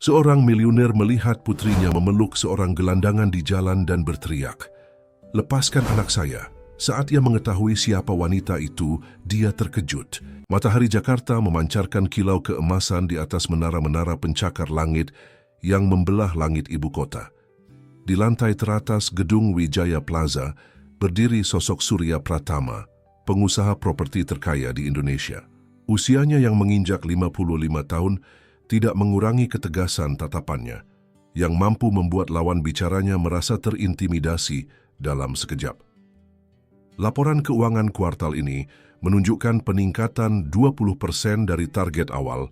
Seorang miliuner melihat putrinya memeluk seorang gelandangan di jalan dan berteriak, "Lepaskan anak saya." Saat ia mengetahui siapa wanita itu, dia terkejut. Matahari Jakarta memancarkan kilau keemasan di atas menara-menara pencakar langit yang membelah langit ibu kota. Di lantai teratas gedung Wijaya Plaza berdiri sosok Surya Pratama, pengusaha properti terkaya di Indonesia. Usianya yang menginjak 55 tahun tidak mengurangi ketegasan tatapannya, yang mampu membuat lawan bicaranya merasa terintimidasi dalam sekejap. Laporan keuangan kuartal ini menunjukkan peningkatan 20% dari target awal,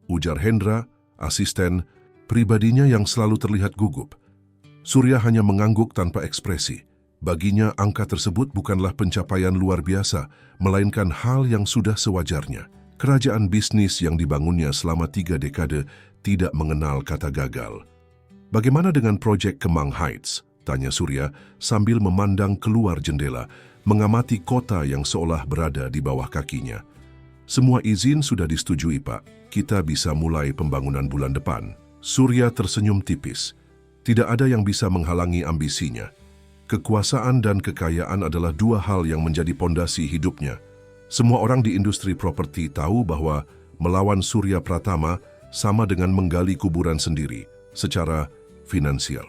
ujar Hendra, asisten pribadinya yang selalu terlihat gugup. Surya hanya mengangguk tanpa ekspresi. Baginya angka tersebut bukanlah pencapaian luar biasa, melainkan hal yang sudah sewajarnya. Kerajaan bisnis yang dibangunnya selama 3 dekade tidak mengenal kata gagal. "Bagaimana dengan proyek Kemang Heights?" tanya Surya sambil memandang keluar jendela, mengamati kota yang seolah berada di bawah kakinya. "Semua izin sudah disetujui, Pak. Kita bisa mulai pembangunan bulan depan." Surya tersenyum tipis. Tidak ada yang bisa menghalangi ambisinya. Kekuasaan dan kekayaan adalah dua hal yang menjadi pondasi hidupnya. Semua orang di industri properti tahu bahwa melawan Surya Pratama sama dengan menggali kuburan sendiri secara finansial.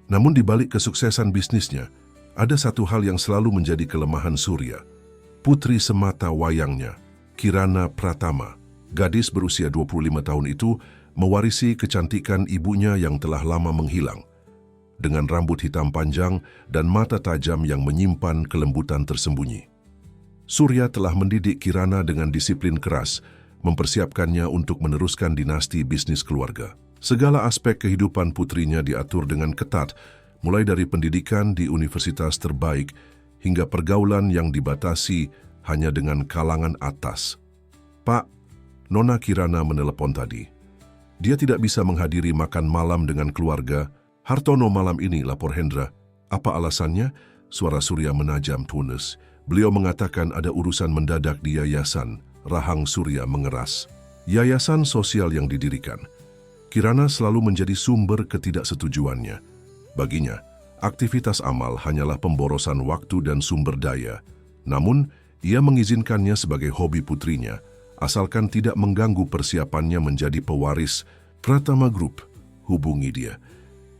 Namun di balik kesuksesan bisnisnya, ada satu hal yang selalu menjadi kelemahan Surya. Putri semata wayangnya, Kirana Pratama, gadis berusia 25 tahun itu, mewarisi kecantikan ibunya yang telah lama menghilang. Dengan rambut hitam panjang dan mata tajam yang menyimpan kelembutan tersembunyi. Surya telah mendidik Kirana dengan disiplin keras, mempersiapkannya untuk meneruskan dinasti bisnis keluarga. Segala aspek kehidupan putrinya diatur dengan ketat, mulai dari pendidikan di universitas terbaik hingga pergaulan yang dibatasi hanya dengan kalangan atas. "Pak, Nona Kirana menelepon tadi. Dia tidak bisa menghadiri makan malam dengan keluarga Hartono malam ini," lapor Hendra. "Apa alasannya?" Suara Surya menajam tunes. Beliau mengatakan ada urusan mendadak di yayasan. Rahang Surya mengeras. Yayasan sosial yang didirikan. Kirana selalu menjadi sumber ketidaksetujuannya. Baginya, aktivitas amal hanyalah pemborosan waktu dan sumber daya. Namun, ia mengizinkannya sebagai hobi putrinya, asalkan tidak mengganggu persiapannya menjadi pewaris Pratama Group. Hubungi dia.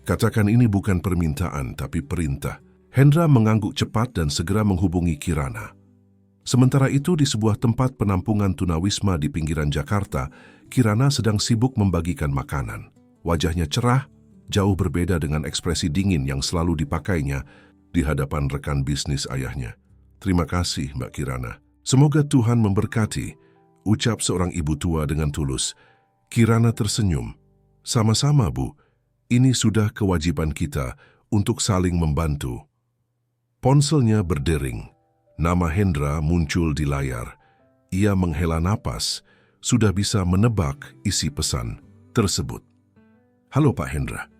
Katakan ini bukan permintaan, tapi perintah. Hendra mengangguk cepat dan segera menghubungi Kirana. Sementara itu, di sebuah tempat penampungan tunawisma di pinggiran Jakarta, Kirana sedang sibuk membagikan makanan. Wajahnya cerah, jauh berbeda dengan ekspresi dingin yang selalu dipakainya di hadapan rekan bisnis ayahnya. "Terima kasih, Mbak Kirana. Semoga Tuhan memberkati," ucap seorang ibu tua dengan tulus. Kirana tersenyum. "Sama-sama, Bu. Ini sudah kewajiban kita untuk saling membantu." Ponselnya berdering. Nama Hendra muncul di layar. Ia menghela napas, sudah bisa menebak isi pesan tersebut. "Halo Pak Hendra.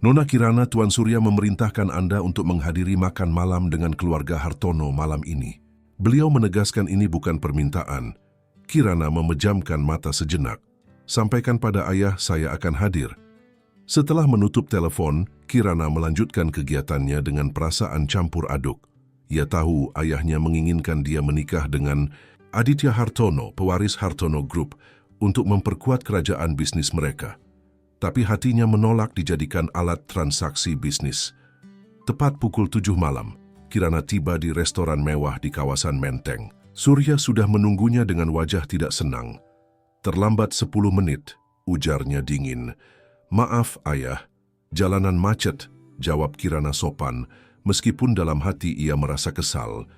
Nona Kirana, Tuan Surya memerintahkan Anda untuk menghadiri makan malam dengan keluarga Hartono malam ini." Beliau menegaskan ini bukan permintaan. Kirana memejamkan mata sejenak. "Sampaikan pada ayah saya akan hadir." Setelah menutup telepon, Kirana melanjutkan kegiatannya dengan perasaan campur aduk. Ia tahu ayahnya menginginkan dia menikah dengan Aditya Hartono, pewaris Hartono Group, untuk memperkuat kerajaan bisnis mereka. Tapi hatinya menolak dijadikan alat transaksi bisnis. Tepat pukul 7 malam, Kirana tiba di restoran mewah di kawasan Menteng. Surya sudah menunggunya dengan wajah tidak senang. "Terlambat 10 menit, ujarnya dingin. "Maaf, ayah. Jalanan macet," jawab Kirana sopan, meskipun dalam hati ia merasa kesal.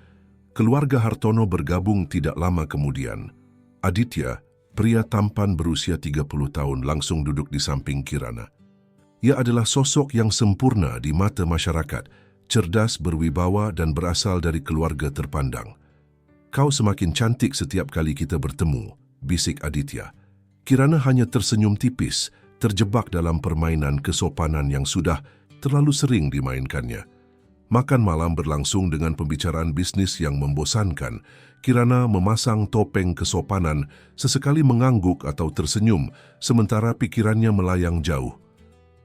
Keluarga Hartono bergabung tidak lama kemudian. Aditya, pria tampan berusia 30 tahun, langsung duduk di samping Kirana. Ia adalah sosok yang sempurna di mata masyarakat, cerdas, berwibawa, dan berasal dari keluarga terpandang. "Kau semakin cantik setiap kali kita bertemu," bisik Aditya. Kirana hanya tersenyum tipis, terjebak dalam permainan kesopanan yang sudah terlalu sering dimainkannya. Makan malam berlangsung dengan pembicaraan bisnis yang membosankan. Kirana memasang topeng kesopanan, sesekali mengangguk atau tersenyum, sementara pikirannya melayang jauh.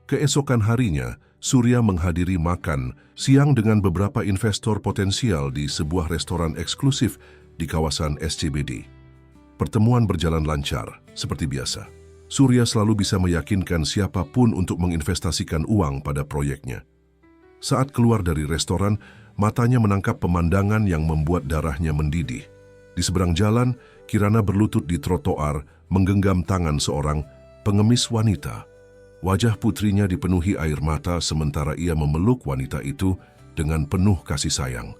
Keesokan harinya, Surya menghadiri makan siang dengan beberapa investor potensial di sebuah restoran eksklusif di kawasan SCBD. Pertemuan berjalan lancar, seperti biasa. Surya selalu bisa meyakinkan siapapun untuk menginvestasikan uang pada proyeknya. Saat keluar dari restoran, matanya menangkap pemandangan yang membuat darahnya mendidih. Di seberang jalan, Kirana berlutut di trotoar, menggenggam tangan seorang pengemis wanita. Wajah putrinya dipenuhi air mata sementara ia memeluk wanita itu dengan penuh kasih sayang.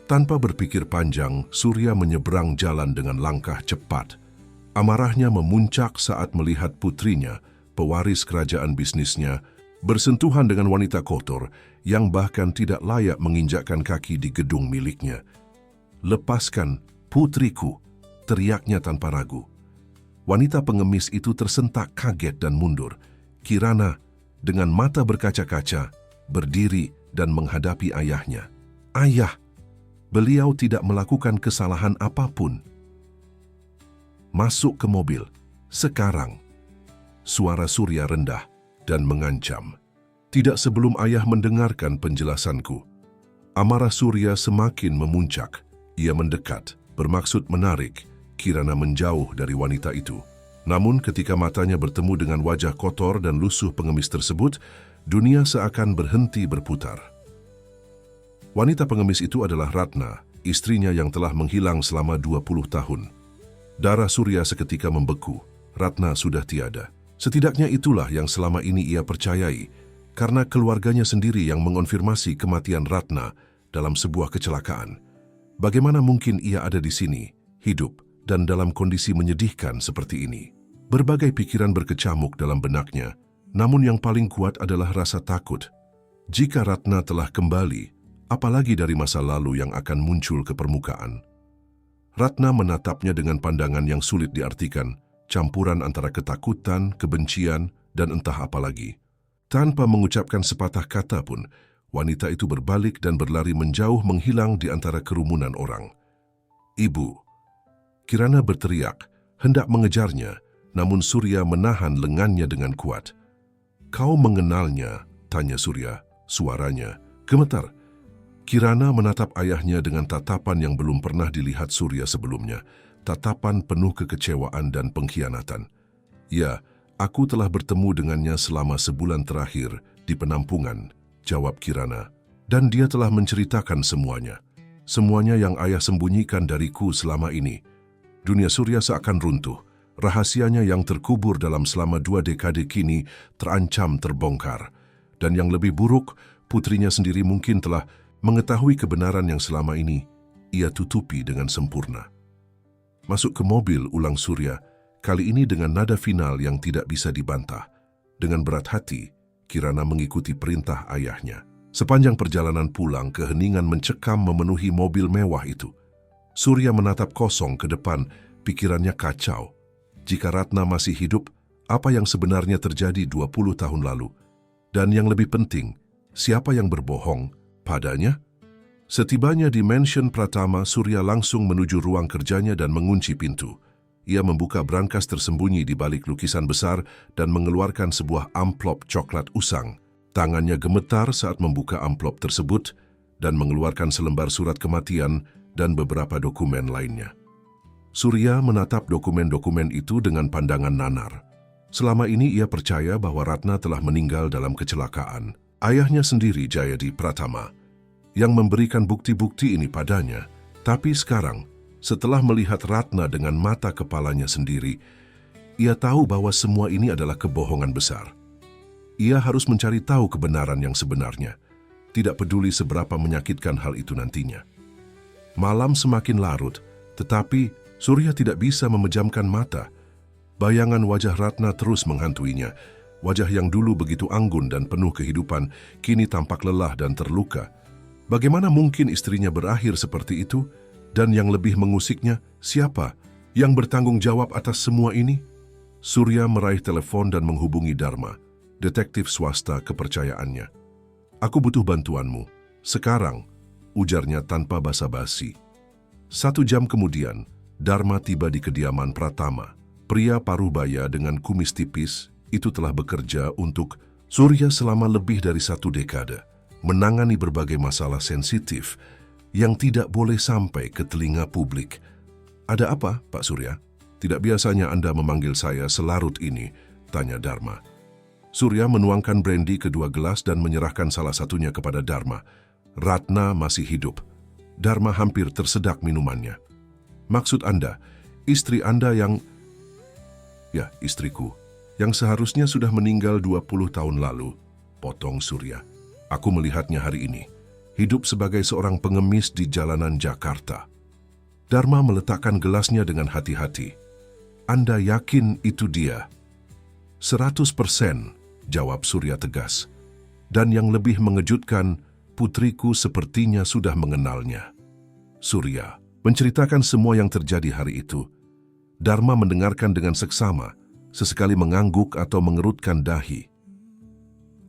Tanpa berpikir panjang, Surya menyeberang jalan dengan langkah cepat. Amarahnya memuncak saat melihat putrinya, pewaris kerajaan bisnisnya, bersentuhan dengan wanita kotor yang bahkan tidak layak menginjakkan kaki di gedung miliknya. "Lepaskan, putriku!" teriaknya tanpa ragu. Wanita pengemis itu tersentak kaget dan mundur. Kirana, dengan mata berkaca-kaca, berdiri dan menghadapi ayahnya. "Ayah, beliau tidak melakukan kesalahan apapun." "Masuk ke mobil, sekarang!" Suara Surya rendah dan mengancam. Tidak sebelum ayah mendengarkan penjelasanku. Amarah Surya semakin memuncak. Ia mendekat, bermaksud menarik Kirana menjauh dari wanita itu. Namun ketika matanya bertemu dengan wajah kotor dan lusuh pengemis tersebut, dunia seakan berhenti berputar. Wanita pengemis itu adalah Ratna, istrinya yang telah menghilang selama 20 tahun. Darah Surya seketika membeku. Ratna sudah tiada. Setidaknya itulah yang selama ini ia percayai, karena keluarganya sendiri yang mengonfirmasi kematian Ratna dalam sebuah kecelakaan. Bagaimana mungkin ia ada di sini, hidup, dan dalam kondisi menyedihkan seperti ini? Berbagai pikiran berkecamuk dalam benaknya, namun yang paling kuat adalah rasa takut. Jika Ratna telah kembali, apalagi dari masa lalu yang akan muncul ke permukaan? Ratna menatapnya dengan pandangan yang sulit diartikan, campuran antara ketakutan, kebencian, dan entah apa lagi. Tanpa mengucapkan sepatah kata pun, wanita itu berbalik dan berlari menjauh menghilang di antara kerumunan orang. "Ibu!" Kirana berteriak, hendak mengejarnya, namun Surya menahan lengannya dengan kuat. "Kau mengenalnya?" tanya Surya, suaranya gemetar. Kirana menatap ayahnya dengan tatapan yang belum pernah dilihat Surya sebelumnya, tatapan penuh kekecewaan dan pengkhianatan. "Ya, aku telah bertemu dengannya selama sebulan terakhir di penampungan," jawab Kirana. "Dan dia telah menceritakan semuanya. Semuanya yang ayah sembunyikan dariku selama ini." Dunia Surya seakan runtuh. Rahasianya yang terkubur dalam selama 2 dekade kini terancam terbongkar. Dan yang lebih buruk, putrinya sendiri mungkin telah mengetahui kebenaran yang selama ini ia tutupi dengan sempurna. "Masuk ke mobil," ulang Surya, kali ini dengan nada final yang tidak bisa dibantah. Dengan berat hati, Kirana mengikuti perintah ayahnya. Sepanjang perjalanan pulang, keheningan mencekam memenuhi mobil mewah itu. Surya menatap kosong ke depan, pikirannya kacau. Jika Ratna masih hidup, apa yang sebenarnya terjadi 20 tahun lalu? Dan yang lebih penting, siapa yang berbohong padanya? Setibanya di mansion Pratama, Surya langsung menuju ruang kerjanya dan mengunci pintu. Ia membuka brankas tersembunyi di balik lukisan besar dan mengeluarkan sebuah amplop coklat usang. Tangannya gemetar saat membuka amplop tersebut dan mengeluarkan selembar surat kematian dan beberapa dokumen lainnya. Surya menatap dokumen-dokumen itu dengan pandangan nanar. Selama ini ia percaya bahwa Ratna telah meninggal dalam kecelakaan. Ayahnya sendiri, Jayadi Pratama, yang memberikan bukti-bukti ini padanya. Tapi sekarang, setelah melihat Ratna dengan mata kepalanya sendiri, ia tahu bahwa semua ini adalah kebohongan besar. Ia harus mencari tahu kebenaran yang sebenarnya, tidak peduli seberapa menyakitkan hal itu nantinya. Malam semakin larut, tetapi Surya tidak bisa memejamkan mata. Bayangan wajah Ratna terus menghantuinya. Wajah yang dulu begitu anggun dan penuh kehidupan, kini tampak lelah dan terluka. Bagaimana mungkin istrinya berakhir seperti itu? Dan yang lebih mengusiknya, siapa yang bertanggung jawab atas semua ini? Surya meraih telepon dan menghubungi Dharma, detektif swasta kepercayaannya. "Aku butuh bantuanmu. Sekarang, ujarnya tanpa basa-basi. 1 jam kemudian, Dharma tiba di kediaman Pratama. Pria parubaya dengan kumis tipis itu telah bekerja untuk Surya selama lebih dari 1 dekade, menangani berbagai masalah sensitif yang tidak boleh sampai ke telinga publik. "Ada apa, Pak Surya? Tidak biasanya Anda memanggil saya selarut ini," tanya Dharma. Surya menuangkan brandy ke 2 gelas dan menyerahkan salah satunya kepada Dharma. "Ratna masih hidup." Dharma hampir tersedak minumannya. "Maksud Anda, istri Anda yang..." "Ya, istriku, yang seharusnya sudah meninggal 20 tahun lalu," potong Surya. "Aku melihatnya hari ini, hidup sebagai seorang pengemis di jalanan Jakarta." Dharma meletakkan gelasnya dengan hati-hati. "Anda yakin itu dia?" 100%, jawab Surya tegas. "Dan yang lebih mengejutkan, putriku sepertinya sudah mengenalnya." Surya menceritakan semua yang terjadi hari itu. Dharma mendengarkan dengan seksama, sesekali mengangguk atau mengerutkan dahi.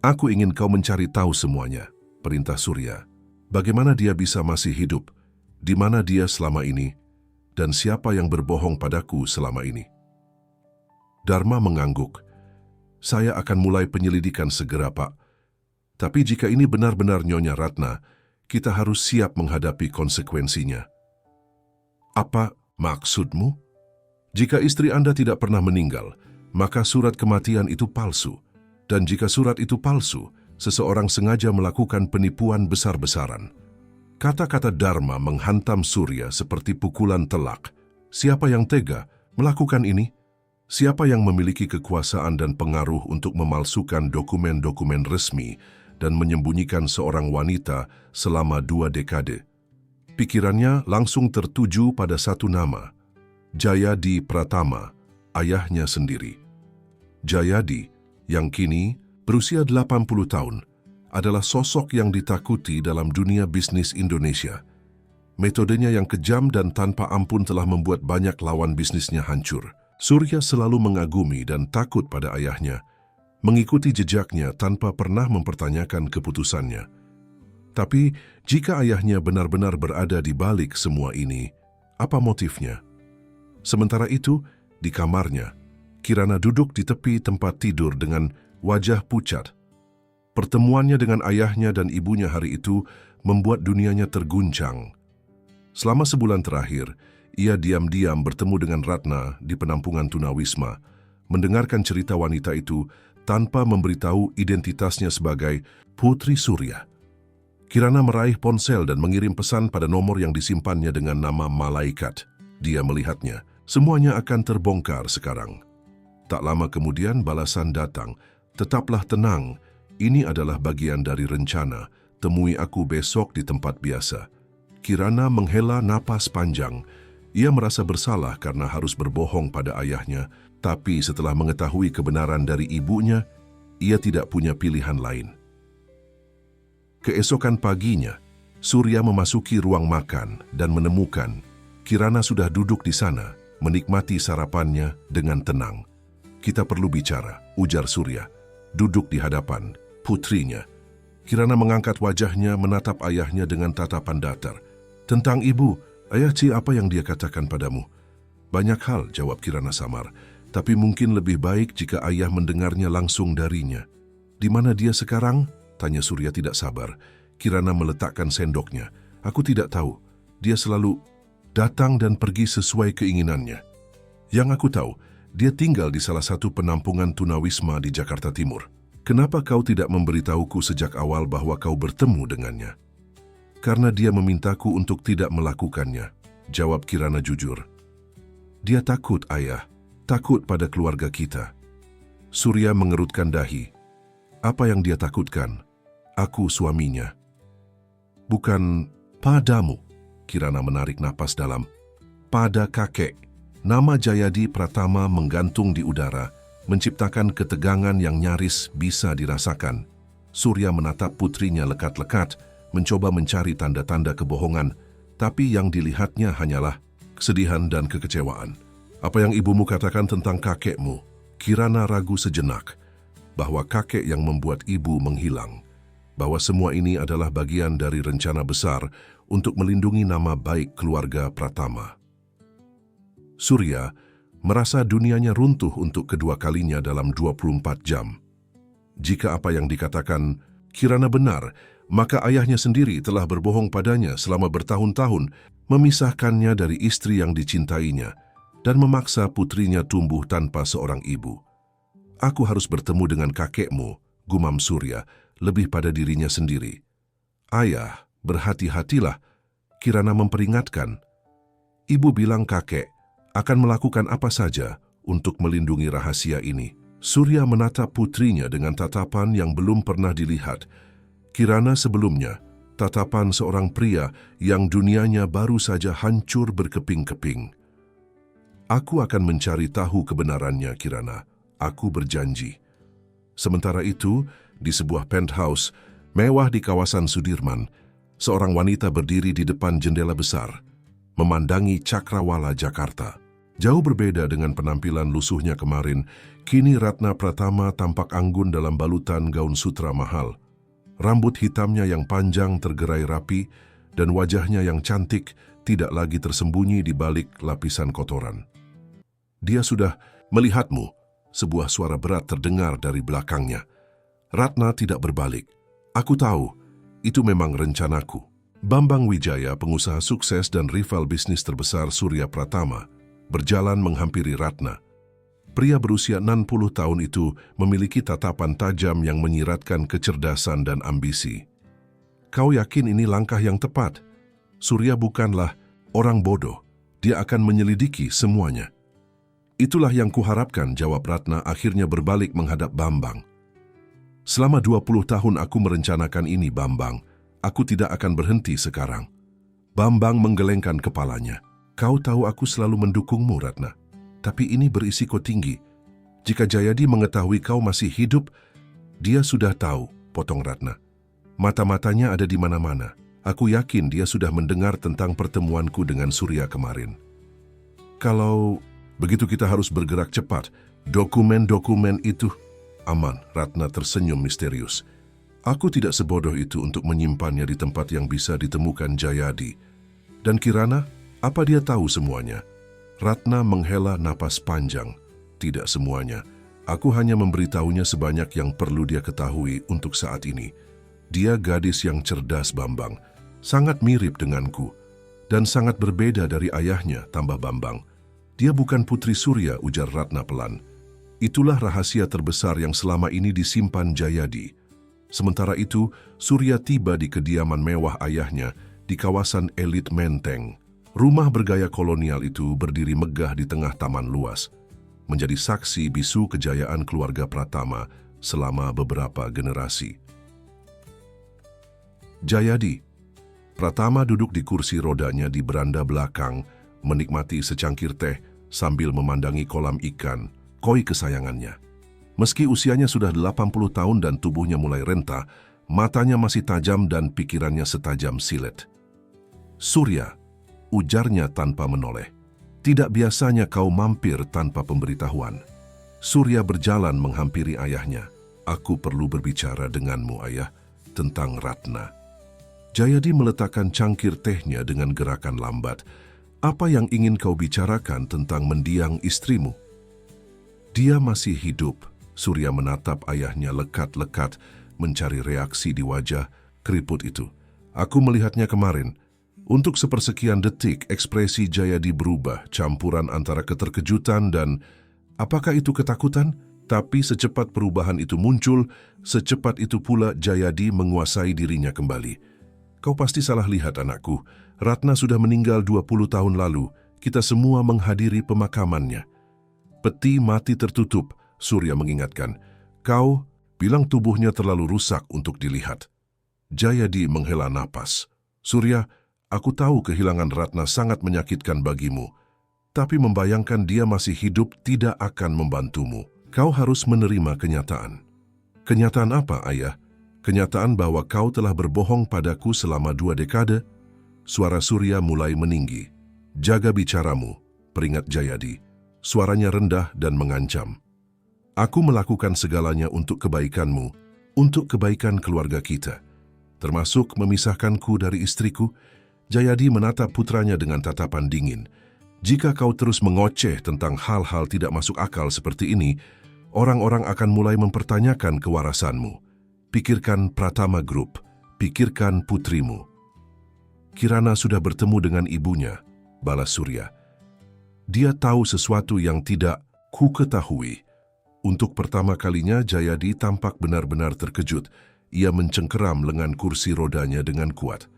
"Aku ingin kau mencari tahu semuanya," perintah Surya. "Bagaimana dia bisa masih hidup? Di mana dia selama ini? Dan siapa yang berbohong padaku selama ini?" Dharma mengangguk. "Saya akan mulai penyelidikan segera, Pak. Tapi jika ini benar-benar Nyonya Ratna, kita harus siap menghadapi konsekuensinya." "Apa maksudmu?" "Jika istri Anda tidak pernah meninggal, maka surat kematian itu palsu. Dan jika surat itu palsu, seseorang sengaja melakukan penipuan besar-besaran." Kata-kata Dharma menghantam Surya seperti pukulan telak. Siapa yang tega melakukan ini? Siapa yang memiliki kekuasaan dan pengaruh untuk memalsukan dokumen-dokumen resmi dan menyembunyikan seorang wanita selama 2 dekade? Pikirannya langsung tertuju pada satu nama, Jayadi Pratama, ayahnya sendiri. Jayadi, yang kini berusia 80 tahun, adalah sosok yang ditakuti dalam dunia bisnis Indonesia. Metodenya yang kejam dan tanpa ampun telah membuat banyak lawan bisnisnya hancur. Surya selalu mengagumi dan takut pada ayahnya, mengikuti jejaknya tanpa pernah mempertanyakan keputusannya. Tapi jika ayahnya benar-benar berada di balik semua ini, apa motifnya? Sementara itu, di kamarnya, Kirana duduk di tepi tempat tidur dengan wajah pucat. Pertemuannya dengan ayahnya dan ibunya hari itu membuat dunianya terguncang. Selama sebulan terakhir, ia diam-diam bertemu dengan Ratna di penampungan tunawisma, mendengarkan cerita wanita itu tanpa memberitahu identitasnya sebagai Putri Surya. Kirana meraih ponsel dan mengirim pesan pada nomor yang disimpannya dengan nama Malaikat. Dia melihatnya, semuanya akan terbongkar sekarang. Tak lama kemudian balasan datang, "Tetaplah tenang, ini adalah bagian dari rencana, temui aku besok di tempat biasa." Kirana menghela napas panjang. Ia merasa bersalah karena harus berbohong pada ayahnya, tapi setelah mengetahui kebenaran dari ibunya, ia tidak punya pilihan lain. Keesokan paginya, Surya memasuki ruang makan dan menemukan Kirana sudah duduk di sana, menikmati sarapannya dengan tenang. "Kita perlu bicara," ujar Surya, duduk di hadapan putrinya. Kirana mengangkat wajahnya menatap ayahnya dengan tatapan datar. "Tentang ibu, Ayah Ci, apa yang dia katakan padamu?" "Banyak hal," jawab Kirana samar, "tapi mungkin lebih baik jika ayah mendengarnya langsung darinya." "Di mana dia sekarang?" tanya Surya tidak sabar. Kirana meletakkan sendoknya. "Aku tidak tahu. Dia selalu datang dan pergi sesuai keinginannya. Yang aku tahu, dia tinggal di salah satu penampungan tunawisma di Jakarta Timur." "Kenapa kau tidak memberitahuku sejak awal bahwa kau bertemu dengannya?" "Karena dia memintaku untuk tidak melakukannya," jawab Kirana jujur. "Dia takut, Ayah. Takut pada keluarga kita." Surya mengerutkan dahi. "Apa yang dia takutkan? Aku suaminya." "Bukan padamu," Kirana menarik napas dalam. "Pada kakek." Nama Jayadi Pratama menggantung di udara, menciptakan ketegangan yang nyaris bisa dirasakan. Surya menatap putrinya lekat-lekat, mencoba mencari tanda-tanda kebohongan, tapi yang dilihatnya hanyalah kesedihan dan kekecewaan. "Apa yang ibumu katakan tentang kakekmu?" Kirana ragu sejenak bahwa kakek yang membuat ibu menghilang. bahwa semua ini adalah bagian dari rencana besar untuk melindungi nama baik keluarga Pratama. Surya merasa dunianya runtuh untuk kedua kalinya dalam 24 jam. Jika apa yang dikatakan Kirana benar, maka ayahnya sendiri telah berbohong padanya selama bertahun-tahun, memisahkannya dari istri yang dicintainya dan memaksa putrinya tumbuh tanpa seorang ibu. Aku harus bertemu dengan kakekmu, gumam Surya, lebih pada dirinya sendiri. Ayah, berhati-hatilah, Kirana memperingatkan. Ibu bilang kakek akan melakukan apa saja untuk melindungi rahasia ini. Surya menatap putrinya dengan tatapan yang belum pernah dilihat. Kirana sebelumnya, tatapan seorang pria yang dunianya baru saja hancur berkeping-keping. Aku akan mencari tahu kebenarannya, Kirana. Aku berjanji. Sementara itu, di sebuah penthouse mewah di kawasan Sudirman, seorang wanita berdiri di depan jendela besar, memandangi Cakrawala, Jakarta. Jauh berbeda dengan penampilan lusuhnya kemarin, kini Ratna Pratama tampak anggun dalam balutan gaun sutra mahal. Rambut hitamnya yang panjang tergerai rapi, dan wajahnya yang cantik tidak lagi tersembunyi di balik lapisan kotoran. Dia sudah melihatmu, sebuah suara berat terdengar dari belakangnya. Ratna tidak berbalik. Aku tahu, itu memang rencanaku. Bambang Wijaya, pengusaha sukses dan rival bisnis terbesar Surya Pratama, berjalan menghampiri Ratna. Pria berusia 60 tahun itu memiliki tatapan tajam yang menyiratkan kecerdasan dan ambisi. Kau yakin ini langkah yang tepat? Surya bukanlah orang bodoh. Dia akan menyelidiki semuanya. Itulah yang kuharapkan, jawab Ratna akhirnya berbalik menghadap Bambang. Selama 20 tahun aku merencanakan ini, Bambang. Aku tidak akan berhenti sekarang. Bambang menggelengkan kepalanya. Kau tahu aku selalu mendukungmu, Ratna. Tapi ini berisiko tinggi. Jika Jayadi mengetahui kau masih hidup, dia sudah tahu, potong Ratna. Mata-matanya ada di mana-mana. Aku yakin dia sudah mendengar tentang pertemuanku dengan Surya kemarin. Kalau begitu kita harus bergerak cepat. Dokumen-dokumen itu aman, Ratna tersenyum misterius. Aku tidak sebodoh itu untuk menyimpannya di tempat yang bisa ditemukan Jayadi. Dan Kirana, apa dia tahu semuanya? Ratna menghela napas panjang. Tidak semuanya. Aku hanya memberitahunya sebanyak yang perlu dia ketahui untuk saat ini. Dia gadis yang cerdas, Bambang. Sangat mirip denganku. Dan sangat berbeda dari ayahnya, tambah Bambang. Dia bukan putri Surya, ujar Ratna pelan. Itulah rahasia terbesar yang selama ini disimpan Jayadi. Sementara itu, Surya tiba di kediaman mewah ayahnya di kawasan elit Menteng. Rumah bergaya kolonial itu berdiri megah di tengah taman luas, menjadi saksi bisu kejayaan keluarga Pratama selama beberapa generasi. Jayadi. Pratama duduk di kursi rodanya di beranda belakang, menikmati secangkir teh sambil memandangi kolam ikan, koi kesayangannya. Meski usianya sudah 80 tahun dan tubuhnya mulai renta, matanya masih tajam dan pikirannya setajam silet. Surya, ujarnya tanpa menoleh. Tidak biasanya kau mampir tanpa pemberitahuan. Surya berjalan menghampiri ayahnya. Aku perlu berbicara denganmu, ayah, tentang Ratna. Jayadi meletakkan cangkir tehnya dengan gerakan lambat. Apa yang ingin kau bicarakan tentang mendiang istrimu? Dia masih hidup. Surya menatap ayahnya lekat-lekat, mencari reaksi di wajah keriput itu. Aku melihatnya kemarin. Untuk sepersekian detik, ekspresi Jayadi berubah, campuran antara keterkejutan dan apakah itu ketakutan? Tapi secepat perubahan itu muncul, secepat itu pula Jayadi menguasai dirinya kembali. Kau pasti salah lihat, anakku. Ratna sudah meninggal 20 tahun lalu. Kita semua menghadiri pemakamannya. Peti mati tertutup, Surya mengingatkan. Kau bilang tubuhnya terlalu rusak untuk dilihat. Jayadi menghela napas. Surya, aku tahu kehilangan Ratna sangat menyakitkan bagimu. Tapi membayangkan dia masih hidup tidak akan membantumu. Kau harus menerima kenyataan. Kenyataan apa, ayah? Kenyataan bahwa kau telah berbohong padaku selama 2 dekade? Suara Surya mulai meninggi. Jaga bicaramu, peringat Jayadi. Suaranya rendah dan mengancam. Aku melakukan segalanya untuk kebaikanmu, untuk kebaikan keluarga kita. termasuk memisahkanku dari istriku. Jayadi menatap putranya dengan tatapan dingin. Jika kau terus mengoceh tentang hal-hal tidak masuk akal seperti ini, orang-orang akan mulai mempertanyakan kewarasanmu. Pikirkan Pratama Group, pikirkan putrimu. Kirana sudah bertemu dengan ibunya, balas Surya. Dia tahu sesuatu yang tidak ku ketahui. Untuk pertama kalinya Jayadi tampak benar-benar terkejut. Ia mencengkeram lengan kursi rodanya dengan kuat.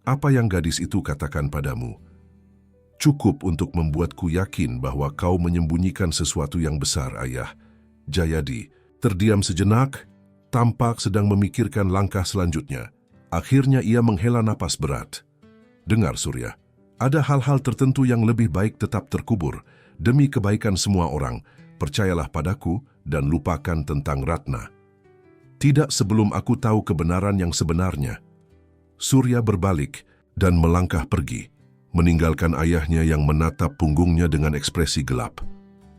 Apa yang gadis itu katakan padamu? Cukup untuk membuatku yakin bahwa kau menyembunyikan sesuatu yang besar, ayah. Jayadi terdiam sejenak, tampak sedang memikirkan langkah selanjutnya. Akhirnya ia menghela napas berat. Dengar, Surya, ada hal-hal tertentu yang lebih baik tetap terkubur. Demi kebaikan semua orang, percayalah padaku dan lupakan tentang Ratna. Tidak sebelum aku tahu kebenaran yang sebenarnya. Surya berbalik dan melangkah pergi, meninggalkan ayahnya yang menatap punggungnya dengan ekspresi gelap.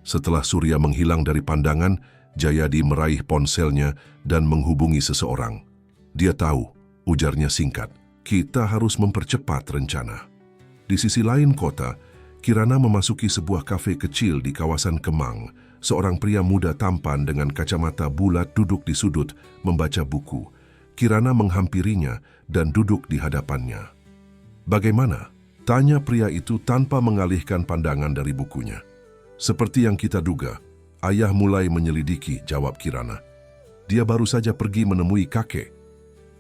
Setelah Surya menghilang dari pandangan, Jayadi meraih ponselnya dan menghubungi seseorang. Dia tahu, ujarnya singkat, kita harus mempercepat rencana. Di sisi lain kota, Kirana memasuki sebuah kafe kecil di kawasan Kemang. Seorang pria muda tampan dengan kacamata bulat duduk di sudut membaca buku. Kirana menghampirinya dan duduk di hadapannya. Bagaimana? Tanya pria itu tanpa mengalihkan pandangan dari bukunya. Seperti yang kita duga, ayah mulai menyelidiki, jawab Kirana. Dia baru saja pergi menemui kakek.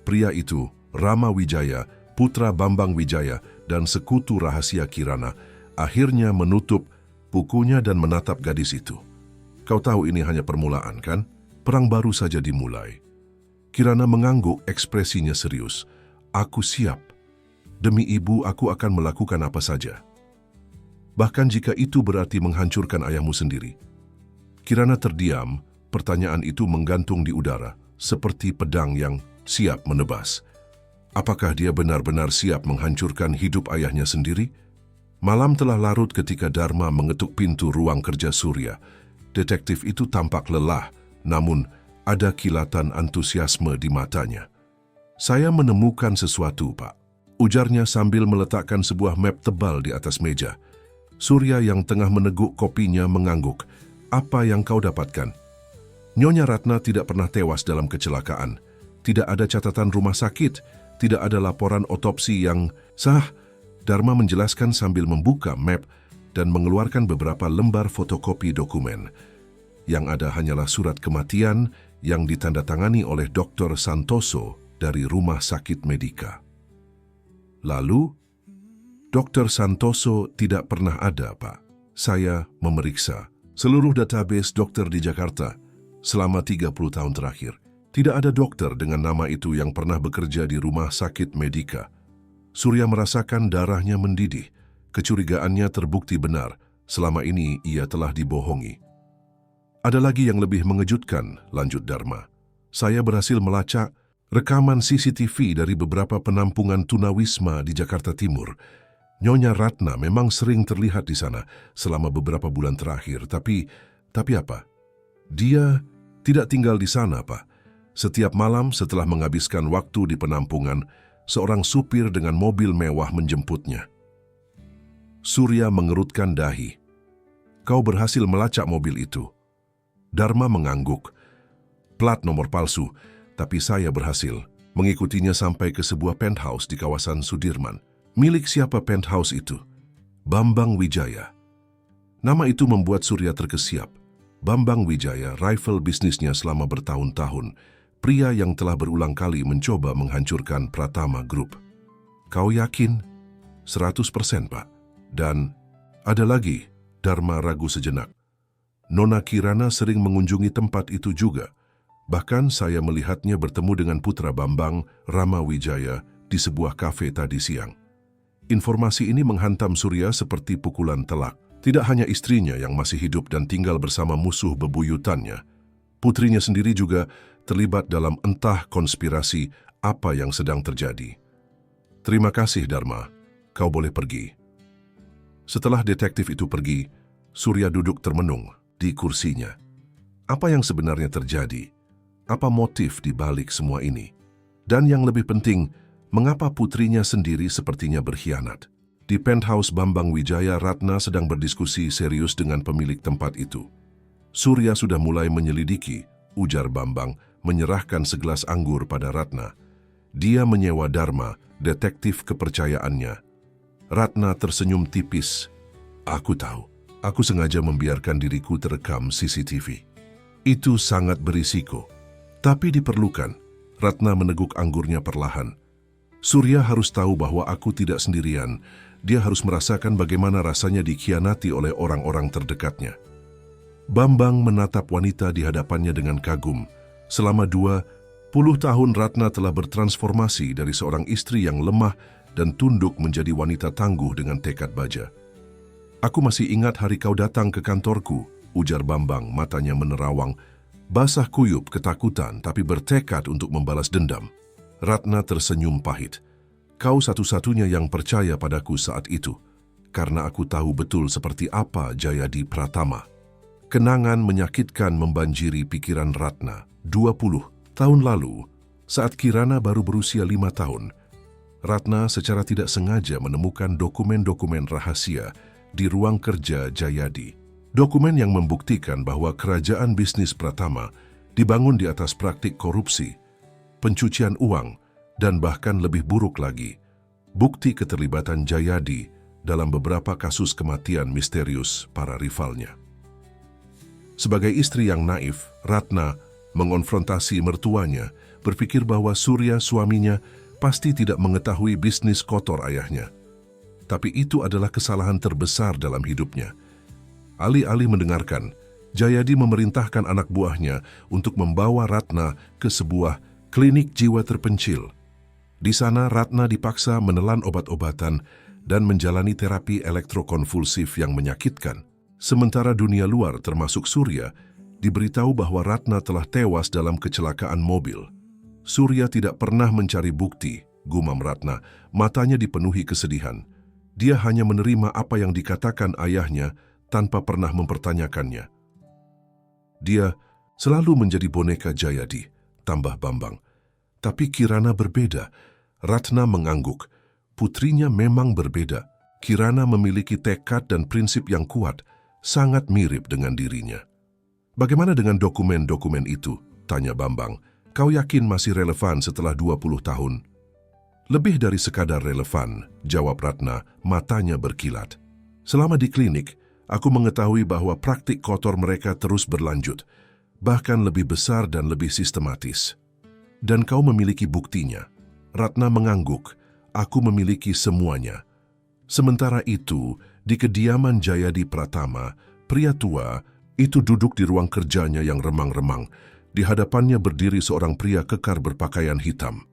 Pria itu, Rama Wijaya, putra Bambang Wijaya dan sekutu rahasia Kirana, akhirnya menutup bukunya dan menatap gadis itu. Kau tahu ini hanya permulaan, kan? Perang baru saja dimulai. Kirana mengangguk, ekspresinya serius. Aku siap. Demi ibu, aku akan melakukan apa saja. Bahkan jika itu berarti menghancurkan ayahmu sendiri. Kirana terdiam, pertanyaan itu menggantung di udara, seperti pedang yang siap menebas. Apakah dia benar-benar siap menghancurkan hidup ayahnya sendiri? Malam telah larut ketika Dharma mengetuk pintu ruang kerja Surya. Detektif itu tampak lelah, namun ada kilatan antusiasme di matanya. Saya menemukan sesuatu, Pak, ujarnya sambil meletakkan sebuah map tebal di atas meja. Surya yang tengah meneguk kopinya mengangguk. Apa yang kau dapatkan? Nyonya Ratna tidak pernah tewas dalam kecelakaan. Tidak ada catatan rumah sakit, tidak ada laporan otopsi yang sah. Dharma menjelaskan sambil membuka map dan mengeluarkan beberapa lembar fotokopi dokumen. Yang ada hanyalah surat kematian yang ditandatangani oleh Dr. Santoso dari Rumah Sakit Medika. Lalu, Dr. Santoso tidak pernah ada, Pak. Saya memeriksa seluruh database dokter di Jakarta selama 30 tahun terakhir. Tidak ada dokter dengan nama itu yang pernah bekerja di Rumah Sakit Medika. Surya merasakan darahnya mendidih. Kecurigaannya terbukti benar. Selama ini ia telah dibohongi. Ada lagi yang lebih mengejutkan, lanjut Dharma. Saya berhasil melacak rekaman CCTV dari beberapa penampungan tunawisma di Jakarta Timur. Nyonya Ratna memang sering terlihat di sana selama beberapa bulan terakhir. Tapi apa? Dia tidak tinggal di sana, Pak. Setiap malam setelah menghabiskan waktu di penampungan, seorang supir dengan mobil mewah menjemputnya. Surya mengerutkan dahi. Kau berhasil melacak mobil itu. Dharma mengangguk. Plat nomor palsu, tapi saya berhasil mengikutinya sampai ke sebuah penthouse di kawasan Sudirman. Milik siapa penthouse itu? Bambang Wijaya. Nama itu membuat Surya terkesiap. Bambang Wijaya, rival bisnisnya selama bertahun-tahun. Pria yang telah berulang kali mencoba menghancurkan Pratama Group. Kau yakin? 100%, Pak. Dan ada lagi, Dharma ragu sejenak. Nona Kirana sering mengunjungi tempat itu juga. Bahkan saya melihatnya bertemu dengan putra Bambang, Rama Wijaya, di sebuah kafe tadi siang. Informasi ini menghantam Surya seperti pukulan telak. Tidak hanya istrinya yang masih hidup dan tinggal bersama musuh bebuyutannya. Putrinya sendiri juga terlibat dalam entah konspirasi apa yang sedang terjadi. Terima kasih, Dharma. Kau boleh pergi. Setelah detektif itu pergi, Surya duduk termenung di kursinya. Apa yang sebenarnya terjadi? Apa motif di balik semua ini? Dan yang lebih penting, mengapa putrinya sendiri sepertinya berkhianat? Di penthouse Bambang Wijaya, Ratna sedang berdiskusi serius dengan pemilik tempat itu. Surya sudah mulai menyelidiki, ujar Bambang, menyerahkan segelas anggur pada Ratna. Dia menyewa Dharma, detektif kepercayaannya. Ratna tersenyum tipis. Aku tahu, aku sengaja membiarkan diriku terekam CCTV. Itu sangat berisiko, tapi diperlukan. Ratna meneguk anggurnya perlahan. Surya harus tahu bahwa aku tidak sendirian. Dia harus merasakan bagaimana rasanya dikhianati oleh orang-orang terdekatnya. Bambang menatap wanita di hadapannya dengan kagum. Selama 20 tahun Ratna telah bertransformasi dari seorang istri yang lemah dan tunduk menjadi wanita tangguh dengan tekad baja. Aku masih ingat hari kau datang ke kantorku, ujar Bambang, matanya menerawang. Basah kuyup ketakutan tapi bertekad untuk membalas dendam. Ratna tersenyum pahit. Kau satu-satunya yang percaya padaku saat itu, karena aku tahu betul seperti apa Jayadi Pratama. Kenangan menyakitkan membanjiri pikiran Ratna. 20 tahun lalu, saat Kirana baru berusia 5 tahun, Ratna secara tidak sengaja menemukan dokumen-dokumen rahasia di ruang kerja Jayadi. Dokumen yang membuktikan bahwa kerajaan bisnis Pratama dibangun di atas praktik korupsi, pencucian uang, dan bahkan lebih buruk lagi, bukti keterlibatan Jayadi dalam beberapa kasus kematian misterius para rivalnya. Sebagai istri yang naif, Ratna mengonfrontasi mertuanya, berpikir bahwa Surya suaminya pasti tidak mengetahui bisnis kotor ayahnya. Tapi itu adalah kesalahan terbesar dalam hidupnya. Alih-alih mendengarkan, Jayadi memerintahkan anak buahnya untuk membawa Ratna ke sebuah klinik jiwa terpencil. Di sana Ratna dipaksa menelan obat-obatan dan menjalani terapi elektrokonvulsif yang menyakitkan. Sementara dunia luar termasuk Surya diberitahu bahwa Ratna telah tewas dalam kecelakaan mobil. Surya tidak pernah mencari bukti, gumam Ratna, matanya dipenuhi kesedihan. Dia hanya menerima apa yang dikatakan ayahnya tanpa pernah mempertanyakannya. Dia selalu menjadi boneka Jayadi, tambah Bambang. Tapi Kirana berbeda. Ratna mengangguk. Putrinya memang berbeda. Kirana memiliki tekad dan prinsip yang kuat, sangat mirip dengan dirinya. Bagaimana dengan dokumen-dokumen itu? Tanya Bambang. Kau yakin masih relevan setelah 20 tahun? Lebih dari sekadar relevan, jawab Ratna, matanya berkilat. Selama di klinik, aku mengetahui bahwa praktik kotor mereka terus berlanjut, bahkan lebih besar dan lebih sistematis. Dan kau memiliki buktinya. Ratna mengangguk. Aku memiliki semuanya. Sementara itu, di kediaman Jayadi Pratama, pria tua itu duduk di ruang kerjanya yang remang-remang. Di hadapannya berdiri seorang pria kekar berpakaian hitam.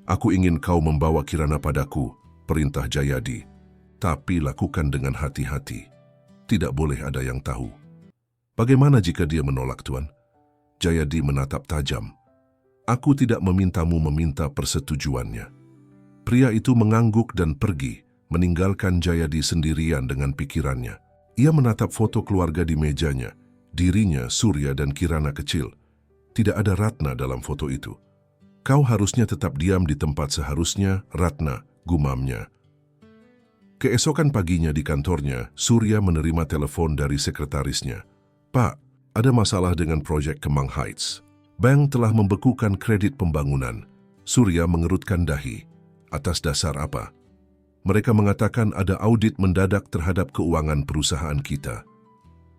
Aku ingin kau membawa Kirana padaku, perintah Jayadi. Tapi lakukan dengan hati-hati. Tidak boleh ada yang tahu. Bagaimana jika dia menolak, Tuan? Jayadi menatap tajam. Aku tidak memintamu meminta persetujuannya. Pria itu mengangguk dan pergi, meninggalkan Jayadi sendirian dengan pikirannya. Ia menatap foto keluarga di mejanya, dirinya, Surya, dan Kirana kecil. Tidak ada Ratna dalam foto itu. Kau harusnya tetap diam di tempat seharusnya, Ratna, gumamnya. Keesokan paginya di kantornya, Surya menerima telepon dari sekretarisnya. Pak, ada masalah dengan proyek Kemang Heights. Bank telah membekukan kredit pembangunan. Surya mengerutkan dahi. Atas dasar apa? Mereka mengatakan ada audit mendadak terhadap keuangan perusahaan kita.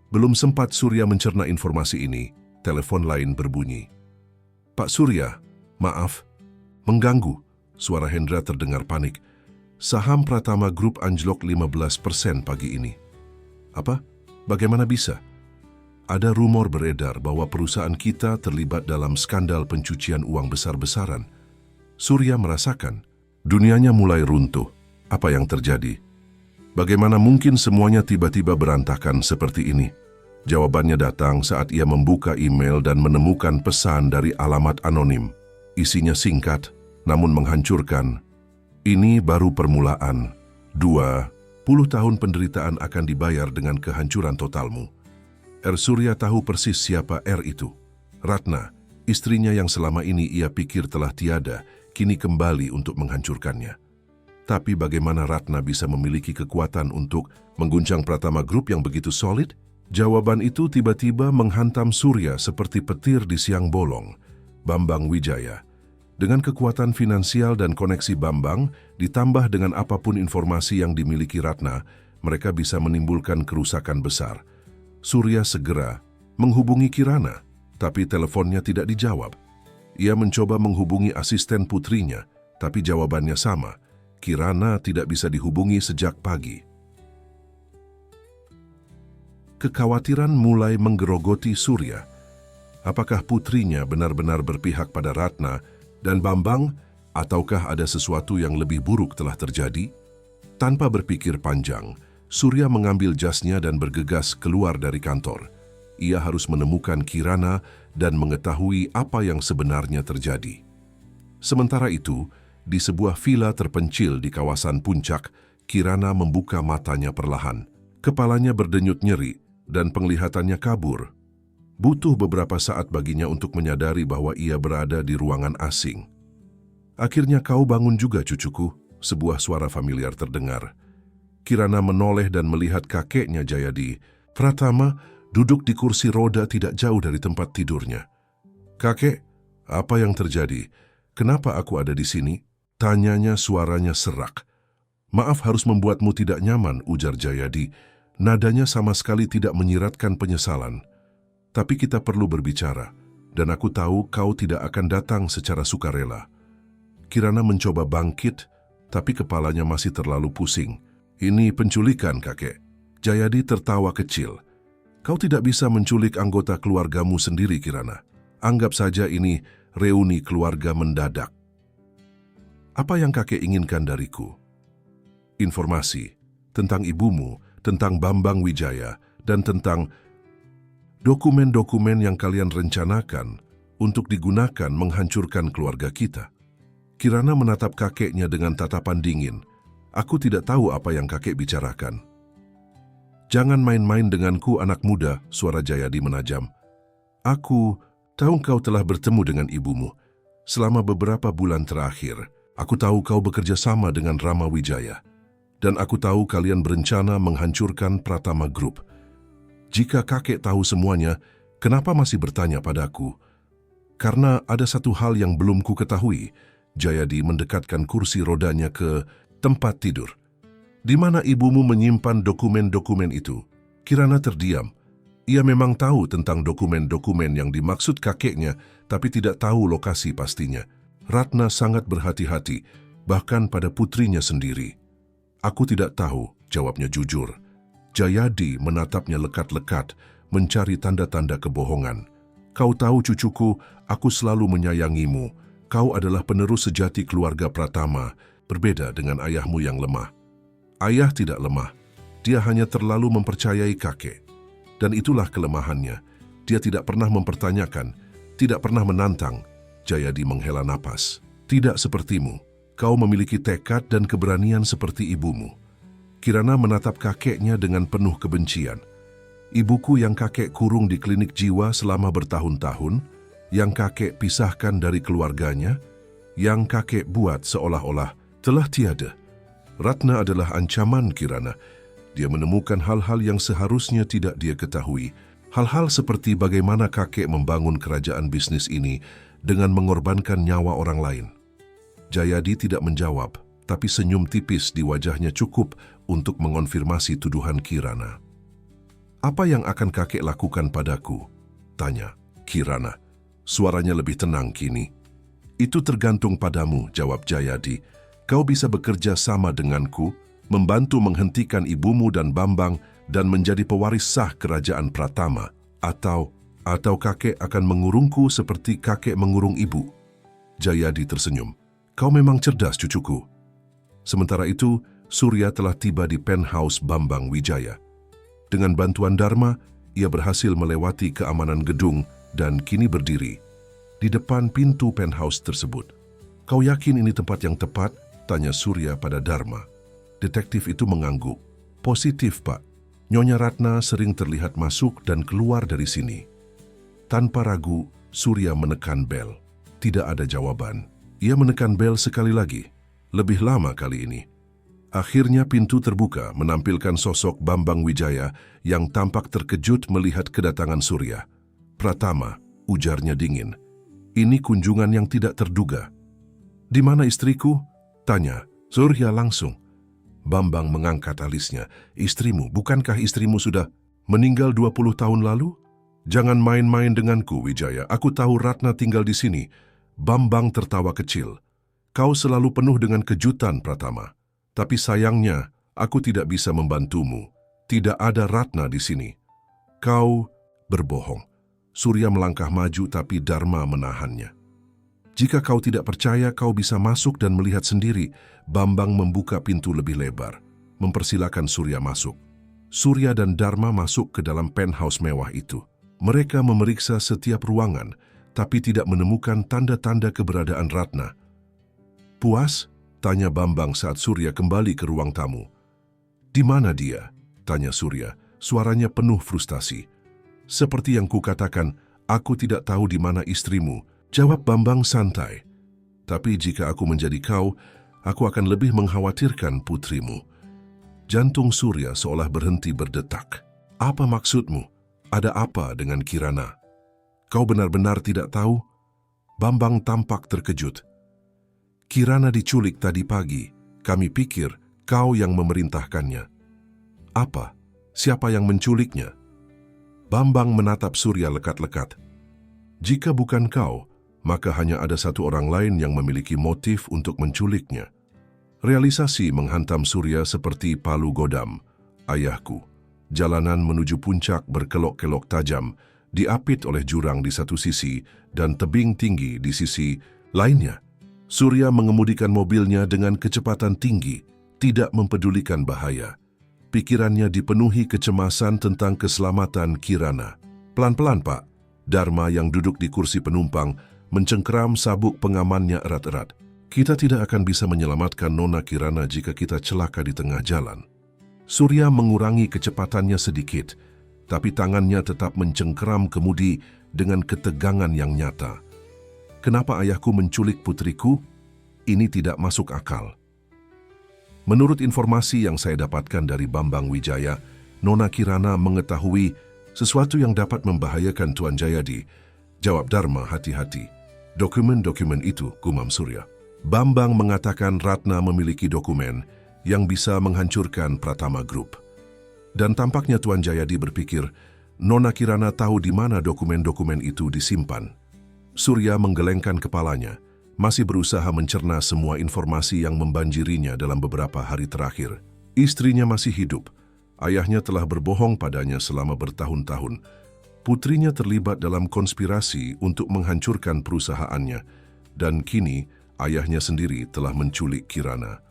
Belum sempat Surya mencerna informasi ini, telepon lain berbunyi. Pak Surya, maaf, mengganggu. Suara Hendra terdengar panik. Saham Pratama Group anjlok 15% pagi ini. Apa? Bagaimana bisa? Ada rumor beredar bahwa perusahaan kita terlibat dalam skandal pencucian uang besar-besaran. Surya merasakan, dunianya mulai runtuh. Apa yang terjadi? Bagaimana mungkin semuanya tiba-tiba berantakan seperti ini? Jawabannya datang saat ia membuka email dan menemukan pesan dari alamat anonim. Isinya singkat, namun menghancurkan. Ini baru permulaan. 20 tahun penderitaan akan dibayar dengan kehancuran totalmu. Surya tahu persis siapa itu. Ratna, istrinya yang selama ini ia pikir telah tiada, kini kembali untuk menghancurkannya. Tapi bagaimana Ratna bisa memiliki kekuatan untuk mengguncang Pratama Group yang begitu solid? Jawaban itu tiba-tiba menghantam Surya seperti petir di siang bolong. Bambang Wijaya. Dengan kekuatan finansial dan koneksi Bambang, ditambah dengan apapun informasi yang dimiliki Ratna, mereka bisa menimbulkan kerusakan besar. Surya segera menghubungi Kirana, tapi teleponnya tidak dijawab. Ia mencoba menghubungi asisten putrinya, tapi jawabannya sama. Kirana tidak bisa dihubungi sejak pagi. Kekhawatiran mulai menggerogoti Surya. Apakah putrinya benar-benar berpihak pada Ratna dan Bambang, ataukah ada sesuatu yang lebih buruk telah terjadi? Tanpa berpikir panjang, Surya mengambil jasnya dan bergegas keluar dari kantor. Ia harus menemukan Kirana dan mengetahui apa yang sebenarnya terjadi. Sementara itu, di sebuah villa terpencil di kawasan puncak, Kirana membuka matanya perlahan. Kepalanya berdenyut nyeri dan penglihatannya kabur. Butuh beberapa saat baginya untuk menyadari bahwa ia berada di ruangan asing. "Akhirnya kau bangun juga, cucuku," sebuah suara familiar terdengar. Kirana menoleh dan melihat kakeknya Jayadi. Pratama duduk di kursi roda tidak jauh dari tempat tidurnya. "Kakek, apa yang terjadi? Kenapa aku ada di sini?" Tanyanya suaranya serak. "Maaf harus membuatmu tidak nyaman," ujar Jayadi. Nadanya sama sekali tidak menyiratkan penyesalan. "Tapi kita perlu berbicara, dan aku tahu kau tidak akan datang secara sukarela." Kirana mencoba bangkit, tapi kepalanya masih terlalu pusing. "Ini penculikan, kakek." Jayadi tertawa kecil. "Kau tidak bisa menculik anggota keluargamu sendiri, Kirana. Anggap saja ini reuni keluarga mendadak." "Apa yang kakek inginkan dariku?" "Informasi tentang ibumu, tentang Bambang Wijaya, dan tentang dokumen-dokumen yang kalian rencanakan untuk digunakan menghancurkan keluarga kita." Kirana menatap kakeknya dengan tatapan dingin. "Aku tidak tahu apa yang kakek bicarakan." "Jangan main-main denganku, anak muda," suara Jayadi menajam. "Aku tahu kau telah bertemu dengan ibumu selama beberapa bulan terakhir. Aku tahu kau bekerja sama dengan Rama Wijaya. Dan aku tahu kalian berencana menghancurkan Pratama Group. Jika kakek tahu semuanya, kenapa masih bertanya padaku?" "Karena ada satu hal yang belum ku ketahui." Jayadi mendekatkan kursi rodanya ke tempat tidur. "Di mana ibumu menyimpan dokumen-dokumen itu?" Kirana terdiam. Ia memang tahu tentang dokumen-dokumen yang dimaksud kakeknya, tapi tidak tahu lokasi pastinya. Ratna sangat berhati-hati, bahkan pada putrinya sendiri. "Aku tidak tahu," jawabnya jujur. Jayadi menatapnya lekat-lekat, mencari tanda-tanda kebohongan. "Kau tahu, cucuku, aku selalu menyayangimu. Kau adalah penerus sejati keluarga Pratama, berbeda dengan ayahmu yang lemah." "Ayah tidak lemah, dia hanya terlalu mempercayai kakek. Dan itulah kelemahannya, dia tidak pernah mempertanyakan, tidak pernah menantang." Jayadi menghela napas. "Tidak sepertimu, kau memiliki tekad dan keberanian seperti ibumu." Kirana menatap kakeknya dengan penuh kebencian. "Ibuku yang kakek kurung di klinik jiwa selama bertahun-tahun, yang kakek pisahkan dari keluarganya, yang kakek buat seolah-olah telah tiada." Ratna adalah ancaman Kirana. Dia menemukan hal-hal yang seharusnya tidak dia ketahui. Hal-hal seperti bagaimana kakek membangun kerajaan bisnis ini dengan mengorbankan nyawa orang lain. Jayadi tidak menjawab, tapi senyum tipis di wajahnya cukup untuk mengonfirmasi tuduhan Kirana. "Apa yang akan kakek lakukan padaku?" tanya Kirana. Suaranya lebih tenang kini. "Itu tergantung padamu," jawab Jayadi. "Kau bisa bekerja sama denganku, membantu menghentikan ibumu dan Bambang dan menjadi pewaris sah kerajaan Pratama, atau kakek akan mengurungku seperti kakek mengurung ibu." Jayadi tersenyum. "Kau memang cerdas, cucuku." Sementara itu, Surya telah tiba di penthouse Bambang Wijaya. Dengan bantuan Dharma, ia berhasil melewati keamanan gedung dan kini berdiri di depan pintu penthouse tersebut. "Kau yakin ini tempat yang tepat?" tanya Surya pada Dharma. Detektif itu mengangguk. "Positif, Pak. Nyonya Ratna sering terlihat masuk dan keluar dari sini." Tanpa ragu, Surya menekan bel. Tidak ada jawaban. Ia menekan bel sekali lagi, lebih lama kali ini. Akhirnya pintu terbuka menampilkan sosok Bambang Wijaya yang tampak terkejut melihat kedatangan Surya. "Pratama," ujarnya dingin. "Ini kunjungan yang tidak terduga." "Di mana istriku?" tanya Surya langsung. Bambang mengangkat alisnya. "Istrimu, bukankah istrimu sudah meninggal 20 tahun lalu?" "Jangan main-main denganku, Wijaya. Aku tahu Ratna tinggal di sini." Bambang tertawa kecil. "Kau selalu penuh dengan kejutan, Pratama. Tapi sayangnya, aku tidak bisa membantumu. Tidak ada Ratna di sini." "Kau berbohong." Surya melangkah maju tapi Dharma menahannya. "Jika kau tidak percaya, kau bisa masuk dan melihat sendiri." Bambang membuka pintu lebih lebar, mempersilakan Surya masuk. Surya dan Dharma masuk ke dalam penthouse mewah itu. Mereka memeriksa setiap ruangan, tapi tidak menemukan tanda-tanda keberadaan Ratna. "Puas?" tanya Bambang saat Surya kembali ke ruang tamu. "Di mana dia?" tanya Surya, suaranya penuh frustasi. "Seperti yang kukatakan, aku tidak tahu di mana istrimu," jawab Bambang santai. "Tapi jika aku menjadi kau, aku akan lebih mengkhawatirkan putrimu." Jantung Surya seolah berhenti berdetak. "Apa maksudmu? Ada apa dengan Kirana? Kau benar-benar tidak tahu?" Bambang tampak terkejut. "Kirana diculik tadi pagi. Kami pikir kau yang memerintahkannya." "Apa? Siapa yang menculiknya?" Bambang menatap Surya lekat-lekat. "Jika bukan kau, maka hanya ada satu orang lain yang memiliki motif untuk menculiknya." Realisasi menghantam Surya seperti palu godam. "Ayahku." Jalanan menuju puncak berkelok-kelok tajam, diapit oleh jurang di satu sisi dan tebing tinggi di sisi lainnya. Surya mengemudikan mobilnya dengan kecepatan tinggi, tidak mempedulikan bahaya. Pikirannya dipenuhi kecemasan tentang keselamatan Kirana. "Pelan-pelan, Pak." Dharma yang duduk di kursi penumpang mencengkeram sabuk pengamannya erat-erat. "Kita tidak akan bisa menyelamatkan Nona Kirana jika kita celaka di tengah jalan." Surya mengurangi kecepatannya sedikit, tapi tangannya tetap mencengkeram kemudi dengan ketegangan yang nyata. "Kenapa ayahku menculik putriku? Ini tidak masuk akal." Menurut informasi yang saya dapatkan dari Bambang Wijaya, Nona Kirana mengetahui sesuatu yang dapat membahayakan Tuan Jayadi. Jawab Dharma hati-hati. "Dokumen-dokumen itu," gumam Surya. Bambang mengatakan Ratna memiliki dokumen yang bisa menghancurkan Pratama Group. Dan tampaknya Tuan Jayadi berpikir Nona Kirana tahu di mana dokumen-dokumen itu disimpan. Surya menggelengkan kepalanya, masih berusaha mencerna semua informasi yang membanjirinya dalam beberapa hari terakhir. Istrinya masih hidup. Ayahnya telah berbohong padanya selama bertahun-tahun. Putrinya terlibat dalam konspirasi untuk menghancurkan perusahaannya. Dan kini, ayahnya sendiri telah menculik Kirana.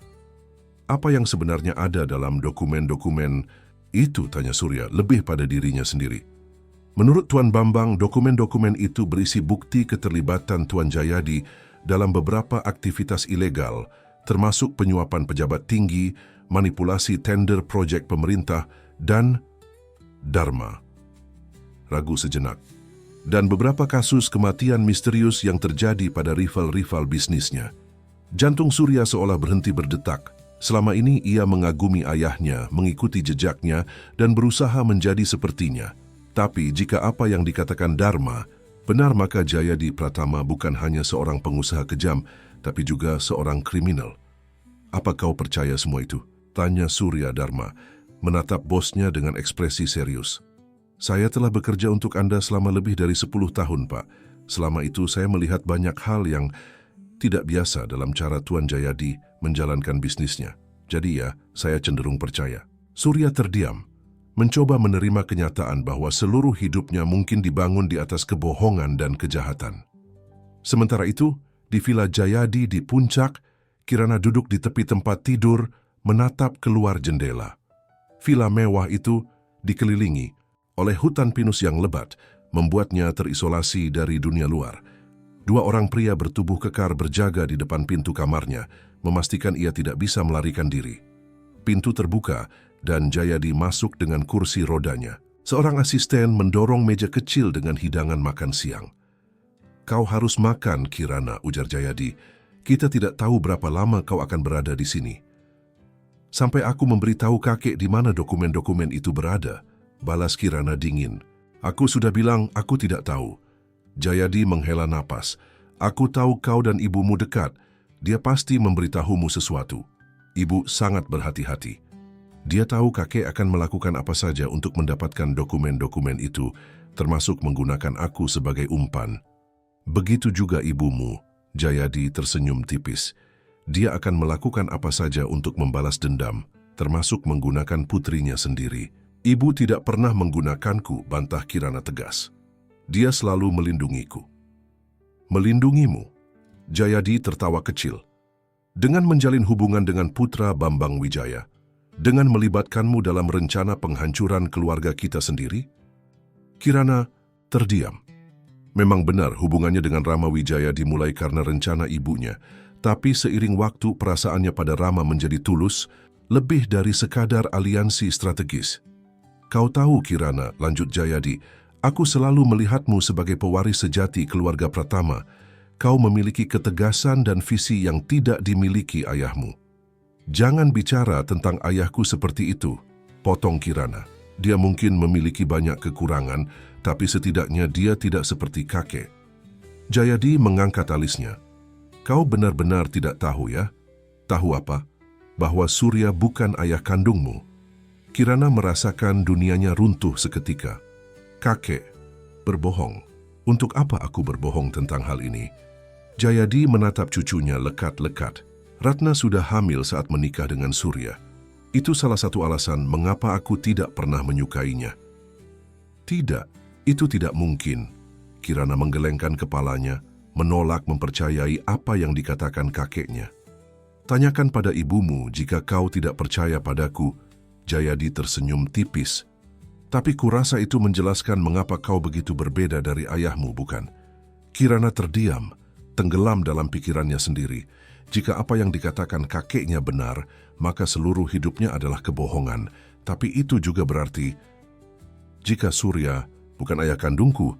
"Apa yang sebenarnya ada dalam dokumen-dokumen itu?" tanya Surya, lebih pada dirinya sendiri. Menurut Tuan Bambang, dokumen-dokumen itu berisi bukti keterlibatan Tuan Jayadi dalam beberapa aktivitas ilegal, termasuk penyuapan pejabat tinggi, manipulasi tender proyek pemerintah, dan Dharma. Ragu sejenak. Dan beberapa kasus kematian misterius yang terjadi pada rival-rival bisnisnya. Jantung Surya seolah berhenti berdetak. Selama ini ia mengagumi ayahnya, mengikuti jejaknya, dan berusaha menjadi sepertinya. Tapi jika apa yang dikatakan Dharma benar, maka Jayadi Pratama bukan hanya seorang pengusaha kejam, tapi juga seorang kriminal. "Apa kau percaya semua itu?" tanya Surya Dharma, menatap bosnya dengan ekspresi serius. "Saya telah bekerja untuk Anda selama lebih dari 10 tahun, Pak. Selama itu saya melihat banyak hal yang tidak biasa dalam cara Tuan Jayadi menjalankan bisnisnya. Jadi ya, saya cenderung percaya." Surya terdiam, mencoba menerima kenyataan bahwa seluruh hidupnya mungkin dibangun di atas kebohongan dan kejahatan. Sementara itu, di Villa Jayadi di puncak, Kirana duduk di tepi tempat tidur, menatap keluar jendela. Villa mewah itu dikelilingi oleh hutan pinus yang lebat, membuatnya terisolasi dari dunia luar. 2 orang pria bertubuh kekar berjaga di depan pintu kamarnya, memastikan ia tidak bisa melarikan diri. Pintu terbuka, dan Jayadi masuk dengan kursi rodanya. Seorang asisten mendorong meja kecil dengan hidangan makan siang. "Kau harus makan, Kirana," ujar Jayadi. Kita tidak tahu berapa lama kau akan berada di sini. Sampai aku memberitahu kakek di mana dokumen-dokumen itu berada, balas Kirana dingin. Aku sudah bilang aku tidak tahu. Jayadi menghela napas. Aku tahu kau dan ibumu dekat. Dia pasti memberitahumu sesuatu. Ibu sangat berhati-hati. Dia tahu kakek akan melakukan apa saja untuk mendapatkan dokumen-dokumen itu, termasuk menggunakan aku sebagai umpan. Begitu juga ibumu. Jayadi tersenyum tipis. Dia akan melakukan apa saja untuk membalas dendam, termasuk menggunakan putrinya sendiri. Ibu tidak pernah menggunakanku, bantah Kirana tegas. Dia selalu melindungiku. Melindungimu? Jayadi tertawa kecil. Dengan menjalin hubungan dengan putra Bambang Wijaya, dengan melibatkanmu dalam rencana penghancuran keluarga kita sendiri? Kirana terdiam. Memang benar hubungannya dengan Rama Wijaya dimulai karena rencana ibunya, tapi seiring waktu perasaannya pada Rama menjadi tulus, lebih dari sekadar aliansi strategis. Kau tahu Kirana, lanjut Jayadi, aku selalu melihatmu sebagai pewaris sejati keluarga Pratama. Kau memiliki ketegasan dan visi yang tidak dimiliki ayahmu. Jangan bicara tentang ayahku seperti itu, potong Kirana. Dia mungkin memiliki banyak kekurangan, tapi setidaknya dia tidak seperti kakek. Jayadi mengangkat alisnya. Kau benar-benar tidak tahu ya? Tahu apa? Bahwa Surya bukan ayah kandungmu. Kirana merasakan dunianya runtuh seketika. Kakek, berbohong. Untuk apa aku berbohong tentang hal ini? Jayadi menatap cucunya lekat-lekat. Ratna sudah hamil saat menikah dengan Surya. Itu salah satu alasan mengapa aku tidak pernah menyukainya. Tidak, itu tidak mungkin. Kirana menggelengkan kepalanya, menolak mempercayai apa yang dikatakan kakeknya. Tanyakan pada ibumu jika kau tidak percaya padaku. Jayadi tersenyum tipis. Tapi kurasa itu menjelaskan mengapa kau begitu berbeda dari ayahmu, bukan? Kirana terdiam, tenggelam dalam pikirannya sendiri. Jika apa yang dikatakan kakeknya benar, maka seluruh hidupnya adalah kebohongan. Tapi itu juga berarti, jika Surya bukan ayah kandungku,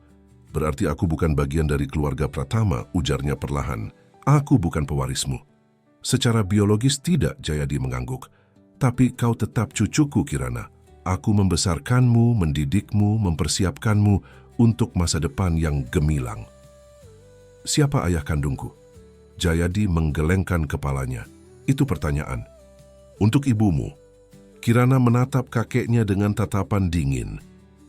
berarti aku bukan bagian dari keluarga Pratama, ujarnya perlahan. Aku bukan pewarismu. Secara biologis tidak, Jayadi mengangguk. Tapi kau tetap cucuku, Kirana. Aku membesarkanmu, mendidikmu, mempersiapkanmu untuk masa depan yang gemilang. Siapa ayah kandungku? Jayadi menggelengkan kepalanya. Itu pertanyaan. Untuk ibumu. Kirana menatap kakeknya dengan tatapan dingin.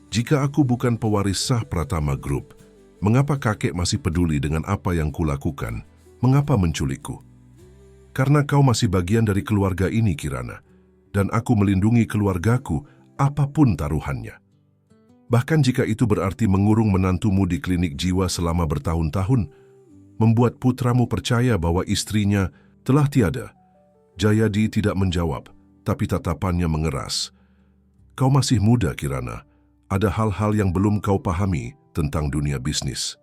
Jika aku bukan pewaris sah Pratama Group, mengapa kakek masih peduli dengan apa yang kulakukan? Mengapa menculikku? Karena kau masih bagian dari keluarga ini, Kirana. Dan aku melindungi keluargaku, apapun taruhannya. Bahkan jika itu berarti mengurung menantumu di klinik jiwa selama bertahun-tahun, membuat putramu percaya bahwa istrinya telah tiada. Jayadi tidak menjawab, tapi tatapannya mengeras. Kau masih muda, Kirana. Ada hal-hal yang belum kau pahami tentang dunia bisnis.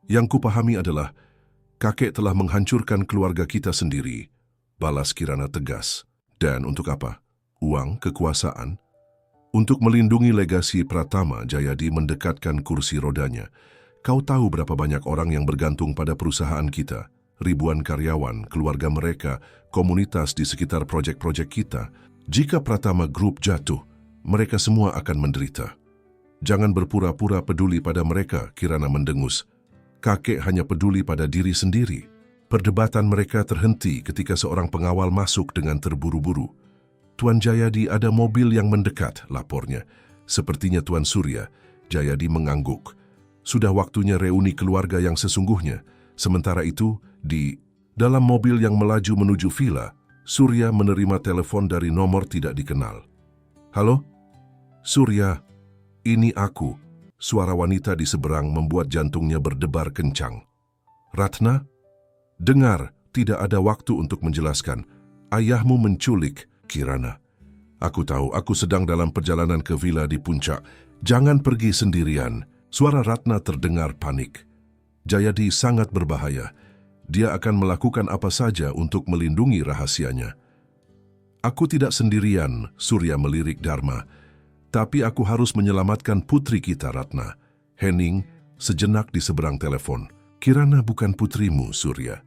Yang kupahami adalah, kakek telah menghancurkan keluarga kita sendiri, balas Kirana tegas. Dan untuk apa? Uang, kekuasaan? Untuk melindungi legasi Pratama, Jayadi mendekatkan kursi rodanya. Kau tahu berapa banyak orang yang bergantung pada perusahaan kita? Ribuan karyawan, keluarga mereka, komunitas di sekitar proyek-proyek kita. Jika Pratama Group jatuh, mereka semua akan menderita. Jangan berpura-pura peduli pada mereka, Kirana mendengus. Kakek hanya peduli pada diri sendiri. Perdebatan mereka terhenti ketika seorang pengawal masuk dengan terburu-buru. Tuan Jayadi, ada mobil yang mendekat, lapornya. Sepertinya Tuan Surya. Jayadi mengangguk. Sudah waktunya reuni keluarga yang sesungguhnya. Sementara itu, di dalam mobil yang melaju menuju villa, Surya menerima telepon dari nomor tidak dikenal. Halo? Surya, ini aku. Suara wanita di seberang membuat jantungnya berdebar kencang. Ratna? Dengar, tidak ada waktu untuk menjelaskan. Ayahmu menculik, Kirana. Aku tahu, aku sedang dalam perjalanan ke villa di puncak. Jangan pergi sendirian. Suara Ratna terdengar panik. Jayadi sangat berbahaya. Dia akan melakukan apa saja untuk melindungi rahasianya. Aku tidak sendirian, Surya melirik Dharma. Tapi aku harus menyelamatkan putri kita, Ratna. Henning sejenak di seberang telepon. Kirana bukan putrimu, Surya.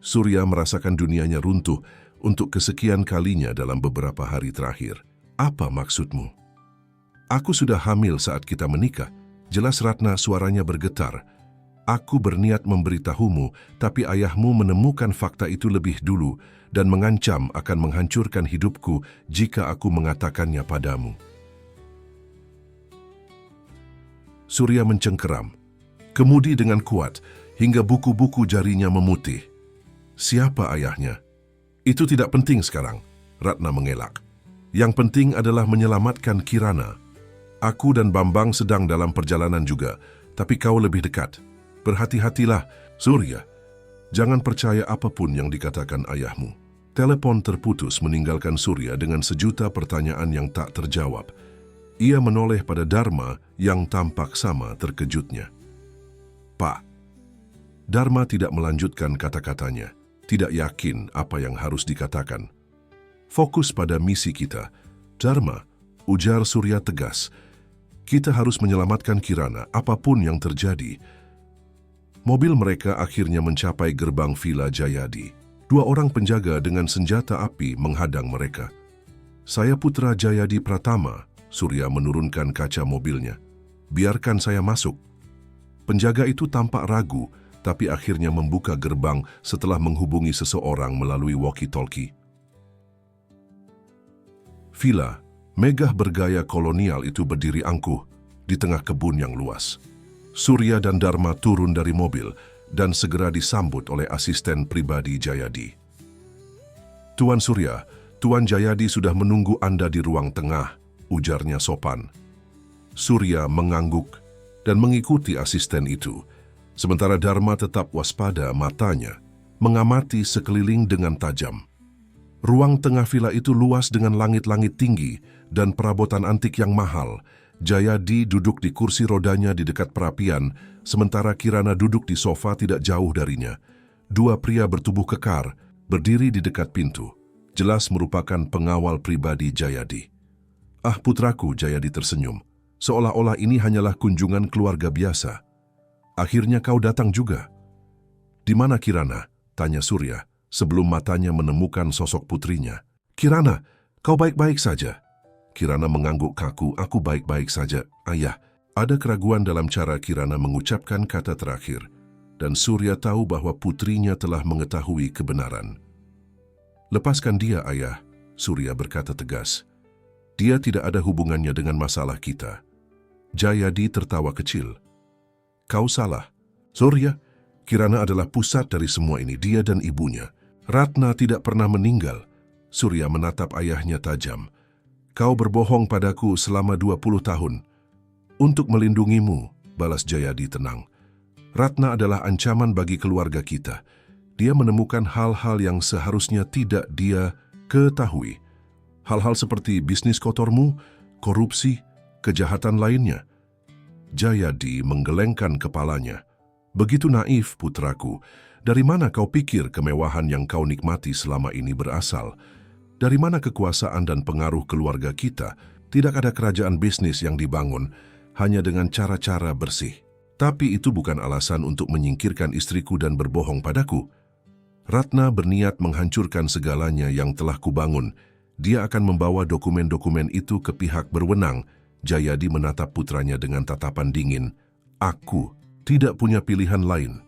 Surya merasakan dunianya runtuh untuk kesekian kalinya dalam beberapa hari terakhir. Apa maksudmu? Aku sudah hamil saat kita menikah. Jelas Ratna, suaranya bergetar. Aku berniat memberitahumu, tapi ayahmu menemukan fakta itu lebih dulu dan mengancam akan menghancurkan hidupku jika aku mengatakannya padamu. Surya mencengkeram, kemudi dengan kuat hingga buku-buku jarinya memutih. Siapa ayahnya? Itu tidak penting sekarang, Ratna mengelak. Yang penting adalah menyelamatkan Kirana. Aku dan Bambang sedang dalam perjalanan juga, tapi kau lebih dekat. Berhati-hatilah, Surya. Jangan percaya apapun yang dikatakan ayahmu. Telepon terputus meninggalkan Surya dengan sejuta pertanyaan yang tak terjawab. Ia menoleh pada Dharma yang tampak sama terkejutnya. Pak. Dharma tidak melanjutkan kata-katanya. Tidak yakin apa yang harus dikatakan. Fokus pada misi kita. Dharma, ujar Surya tegas. Kita harus menyelamatkan Kirana apapun yang terjadi. Mobil mereka akhirnya mencapai gerbang Villa Jayadi. 2 orang penjaga dengan senjata api menghadang mereka. Saya Putra Jayadi Pratama, Surya menurunkan kaca mobilnya. Biarkan saya masuk. Penjaga itu tampak ragu, tapi akhirnya membuka gerbang setelah menghubungi seseorang melalui walkie-talkie. Villa, megah bergaya kolonial itu berdiri angkuh di tengah kebun yang luas. Surya dan Dharma turun dari mobil dan segera disambut oleh asisten pribadi Jayadi. Tuan Surya, Tuan Jayadi sudah menunggu Anda di ruang tengah, ujarnya sopan. Surya mengangguk dan mengikuti asisten itu. Sementara Dharma tetap waspada matanya, mengamati sekeliling dengan tajam. Ruang tengah villa itu luas dengan langit-langit tinggi dan perabotan antik yang mahal. Jayadi duduk di kursi rodanya di dekat perapian, sementara Kirana duduk di sofa tidak jauh darinya. 2 pria bertubuh kekar, berdiri di dekat pintu. Jelas merupakan pengawal pribadi Jayadi. Ah putraku, Jayadi tersenyum. Seolah-olah ini hanyalah kunjungan keluarga biasa. Akhirnya kau datang juga. Di mana Kirana? Tanya Surya sebelum matanya menemukan sosok putrinya. Kirana, kau baik-baik saja? Kirana mengangguk kaku. Aku baik-baik saja, ayah. Ada keraguan dalam cara Kirana mengucapkan kata terakhir, dan Surya tahu bahwa putrinya telah mengetahui kebenaran. Lepaskan dia, ayah, Surya berkata tegas. Dia tidak ada hubungannya dengan masalah kita. Jayadi tertawa kecil. Kau salah. Surya, Kirana adalah pusat dari semua ini, dia dan ibunya. Ratna tidak pernah meninggal. Surya menatap ayahnya tajam. Kau berbohong padaku selama 20 tahun. Untuk melindungimu, balas Jayadi tenang. Ratna adalah ancaman bagi keluarga kita. Dia menemukan hal-hal yang seharusnya tidak dia ketahui. Hal-hal seperti bisnis kotormu, korupsi, kejahatan lainnya. Jayadi menggelengkan kepalanya. Begitu naif, putraku. Dari mana kau pikir kemewahan yang kau nikmati selama ini berasal? Dari mana kekuasaan dan pengaruh keluarga kita? Tidak ada kerajaan bisnis yang dibangun hanya dengan cara-cara bersih. Tapi itu bukan alasan untuk menyingkirkan istriku dan berbohong padaku. Ratna berniat menghancurkan segalanya yang telah kubangun. Dia akan membawa dokumen-dokumen itu ke pihak berwenang. Jayadi menatap putranya dengan tatapan dingin. Aku tidak punya pilihan lain.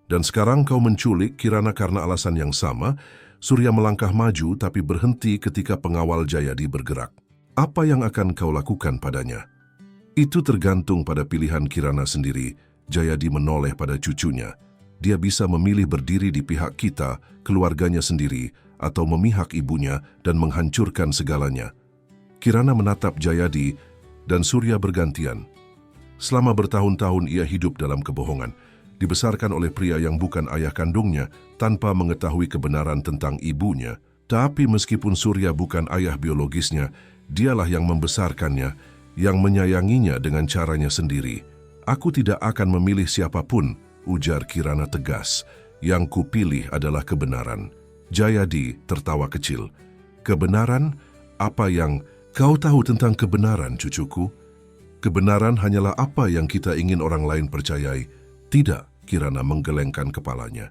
Dan sekarang kau menculik Kirana karena alasan yang sama. Surya melangkah maju tapi berhenti ketika pengawal Jayadi bergerak. Apa yang akan kau lakukan padanya? Itu tergantung pada pilihan Kirana sendiri. Jayadi menoleh pada cucunya. Dia bisa memilih berdiri di pihak kita, keluarganya sendiri, atau memihak ibunya dan menghancurkan segalanya. Kirana menatap Jayadi dan Surya bergantian. Selama bertahun-tahun ia hidup dalam kebohongan, dibesarkan oleh pria yang bukan ayah kandungnya tanpa mengetahui kebenaran tentang ibunya. Tapi meskipun Surya bukan ayah biologisnya, dialah yang membesarkannya, yang menyayanginya dengan caranya sendiri. Aku tidak akan memilih siapapun, ujar Kirana tegas. Yang kupilih adalah kebenaran. Jayadi tertawa kecil. Kebenaran? Apa yang kau tahu tentang kebenaran, cucuku? Kebenaran hanyalah apa yang kita ingin orang lain percayai. Tidak, Kirana menggelengkan kepalanya.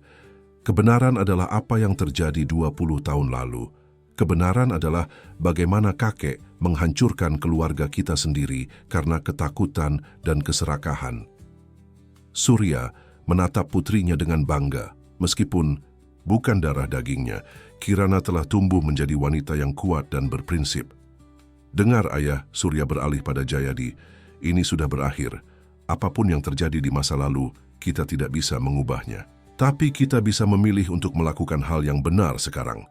Kebenaran adalah apa yang terjadi 20 tahun lalu. Kebenaran adalah bagaimana kakek menghancurkan keluarga kita sendiri karena ketakutan dan keserakahan. Surya menatap putrinya dengan bangga, meskipun bukan darah dagingnya. Kirana telah tumbuh menjadi wanita yang kuat dan berprinsip. Dengar ayah, Surya beralih pada Jayadi, ini sudah berakhir. Apapun yang terjadi di masa lalu, kita tidak bisa mengubahnya. Tapi kita bisa memilih untuk melakukan hal yang benar sekarang.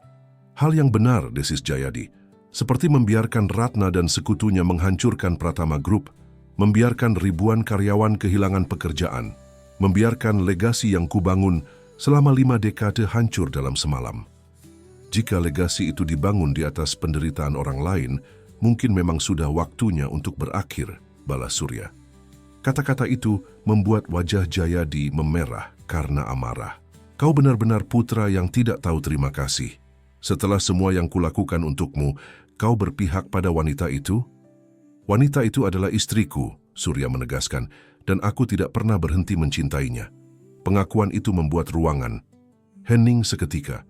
Hal yang benar, desis Jayadi, seperti membiarkan Ratna dan sekutunya menghancurkan Pratama Group, membiarkan ribuan karyawan kehilangan pekerjaan, membiarkan legasi yang kubangun selama 5 dekade hancur dalam semalam. Jika legasi itu dibangun di atas penderitaan orang lain, mungkin memang sudah waktunya untuk berakhir, balas Surya. Kata-kata itu membuat wajah Jayadi memerah karena amarah. Kau benar-benar putra yang tidak tahu terima kasih. Setelah semua yang kulakukan untukmu, kau berpihak pada wanita itu? Wanita itu adalah istriku, Surya menegaskan, dan aku tidak pernah berhenti mencintainya. Pengakuan itu membuat ruangan hening seketika.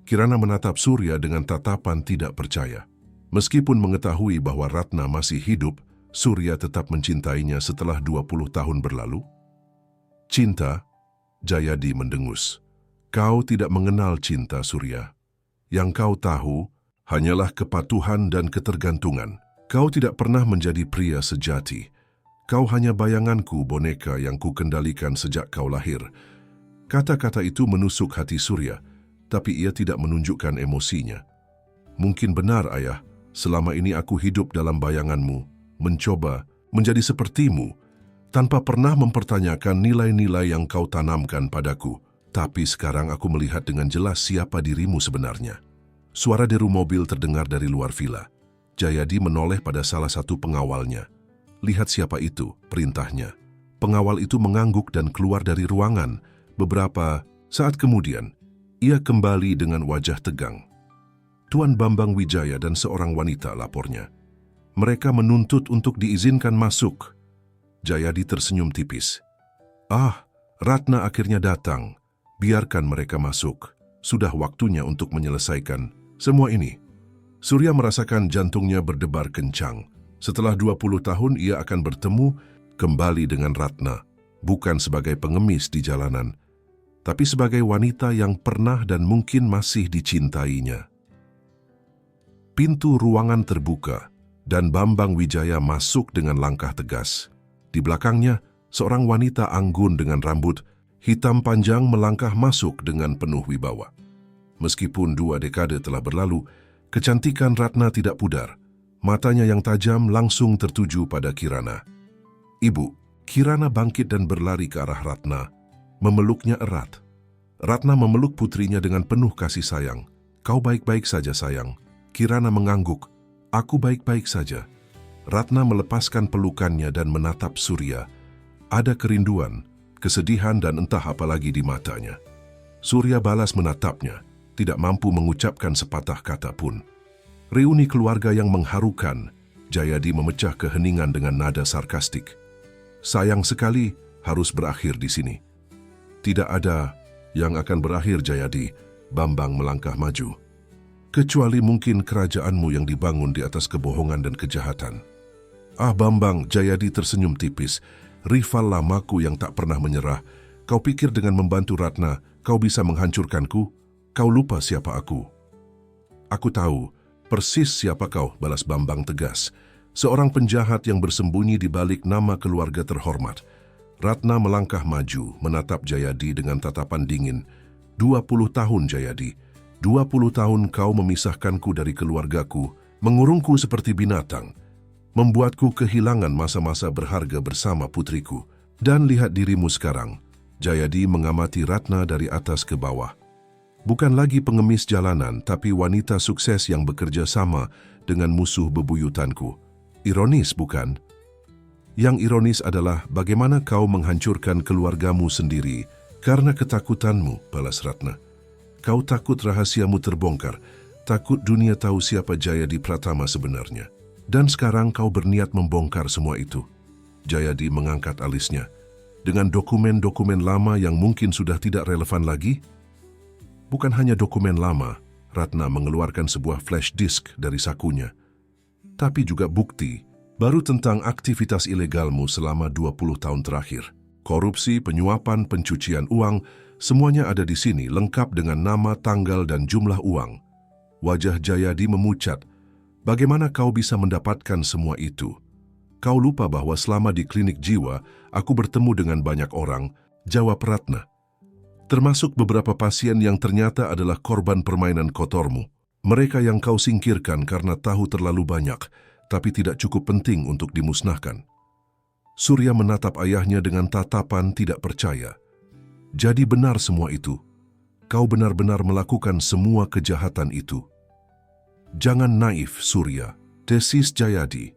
Kirana menatap Surya dengan tatapan tidak percaya. Meskipun mengetahui bahwa Ratna masih hidup, Surya tetap mencintainya setelah 20 tahun berlalu. Cinta, Jayadi mendengus. Kau tidak mengenal cinta, Surya. Yang kau tahu hanyalah kepatuhan dan ketergantungan. Kau tidak pernah menjadi pria sejati. Kau hanya bayanganku, boneka yang kukendalikan sejak kau lahir. Kata-kata itu menusuk hati Surya, tapi ia tidak menunjukkan emosinya. Mungkin benar, ayah, selama ini aku hidup dalam bayanganmu, mencoba menjadi sepertimu, tanpa pernah mempertanyakan nilai-nilai yang kau tanamkan padaku. Tapi sekarang aku melihat dengan jelas siapa dirimu sebenarnya. Suara deru mobil terdengar dari luar villa. Jayadi menoleh pada salah satu pengawalnya. Lihat siapa itu, perintahnya. Pengawal itu mengangguk dan keluar dari ruangan. Beberapa saat kemudian, ia kembali dengan wajah tegang. Tuan Bambang Wijaya dan seorang wanita, lapornya. Mereka menuntut untuk diizinkan masuk. Jayadi tersenyum tipis. Ah, Ratna akhirnya datang. Biarkan mereka masuk. Sudah waktunya untuk menyelesaikan semua ini. Surya merasakan jantungnya berdebar kencang. Setelah 20 tahun ia akan bertemu kembali dengan Ratna. Bukan sebagai pengemis di jalanan, tapi sebagai wanita yang pernah dan mungkin masih dicintainya. Pintu ruangan terbuka dan Bambang Wijaya masuk dengan langkah tegas. Di belakangnya, seorang wanita anggun dengan rambut hitam panjang melangkah masuk dengan penuh wibawa. Meskipun 2 dekade telah berlalu, kecantikan Ratna tidak pudar. Matanya yang tajam langsung tertuju pada Kirana. Ibu, Kirana bangkit dan berlari ke arah Ratna, memeluknya erat. Ratna memeluk putrinya dengan penuh kasih sayang. Kau baik-baik saja, sayang. Kirana mengangguk. Aku baik-baik saja. Ratna melepaskan pelukannya dan menatap Surya. Ada kerinduan, kesedihan dan entah apa lagi di matanya. Surya balas menatapnya, tidak mampu mengucapkan sepatah kata pun. Reuni keluarga yang mengharukan, Jayadi memecah keheningan dengan nada sarkastik. Sayang sekali harus berakhir di sini. Tidak ada yang akan berakhir, Jayadi, Bambang melangkah maju. Kecuali mungkin kerajaanmu yang dibangun di atas kebohongan dan kejahatan. Ah, Bambang, Jayadi tersenyum tipis. Rival lamaku yang tak pernah menyerah. Kau pikir dengan membantu Ratna, kau bisa menghancurkanku? Kau lupa siapa aku. Aku tahu persis siapa kau, balas Bambang tegas. Seorang penjahat yang bersembunyi di balik nama keluarga terhormat. Ratna melangkah maju, menatap Jayadi dengan tatapan dingin. 20 tahun, Jayadi. 20 tahun kau memisahkanku dari keluargaku, mengurungku seperti binatang. Membuatku kehilangan masa-masa berharga bersama putriku. Dan lihat dirimu sekarang. Jayadi mengamati Ratna dari atas ke bawah. Bukan lagi pengemis jalanan, tapi wanita sukses yang bekerja sama dengan musuh bebuyutanku. Ironis, bukan? Yang ironis adalah bagaimana kau menghancurkan keluargamu sendiri karena ketakutanmu, balas Ratna. Kau takut rahasiamu terbongkar, takut dunia tahu siapa Jayadi Pratama sebenarnya. Dan sekarang kau berniat membongkar semua itu. Jayadi mengangkat alisnya. Dengan dokumen-dokumen lama yang mungkin sudah tidak relevan lagi? Bukan hanya dokumen lama, Ratna mengeluarkan sebuah flash disk dari sakunya, tapi juga bukti baru tentang aktivitas ilegalmu selama 20 tahun terakhir. Korupsi, penyuapan, pencucian uang, semuanya ada di sini lengkap dengan nama, tanggal, dan jumlah uang. Wajah Jayadi memucat. Bagaimana kau bisa mendapatkan semua itu? Kau lupa bahwa selama di klinik jiwa, aku bertemu dengan banyak orang, jawab Ratna. Termasuk beberapa pasien yang ternyata adalah korban permainan kotormu. Mereka yang kau singkirkan karena tahu terlalu banyak, tapi tidak cukup penting untuk dimusnahkan. Surya menatap ayahnya dengan tatapan tidak percaya. Jadi benar semua itu. Kau benar-benar melakukan semua kejahatan itu. Jangan naif, Surya. Tesis Jayadi.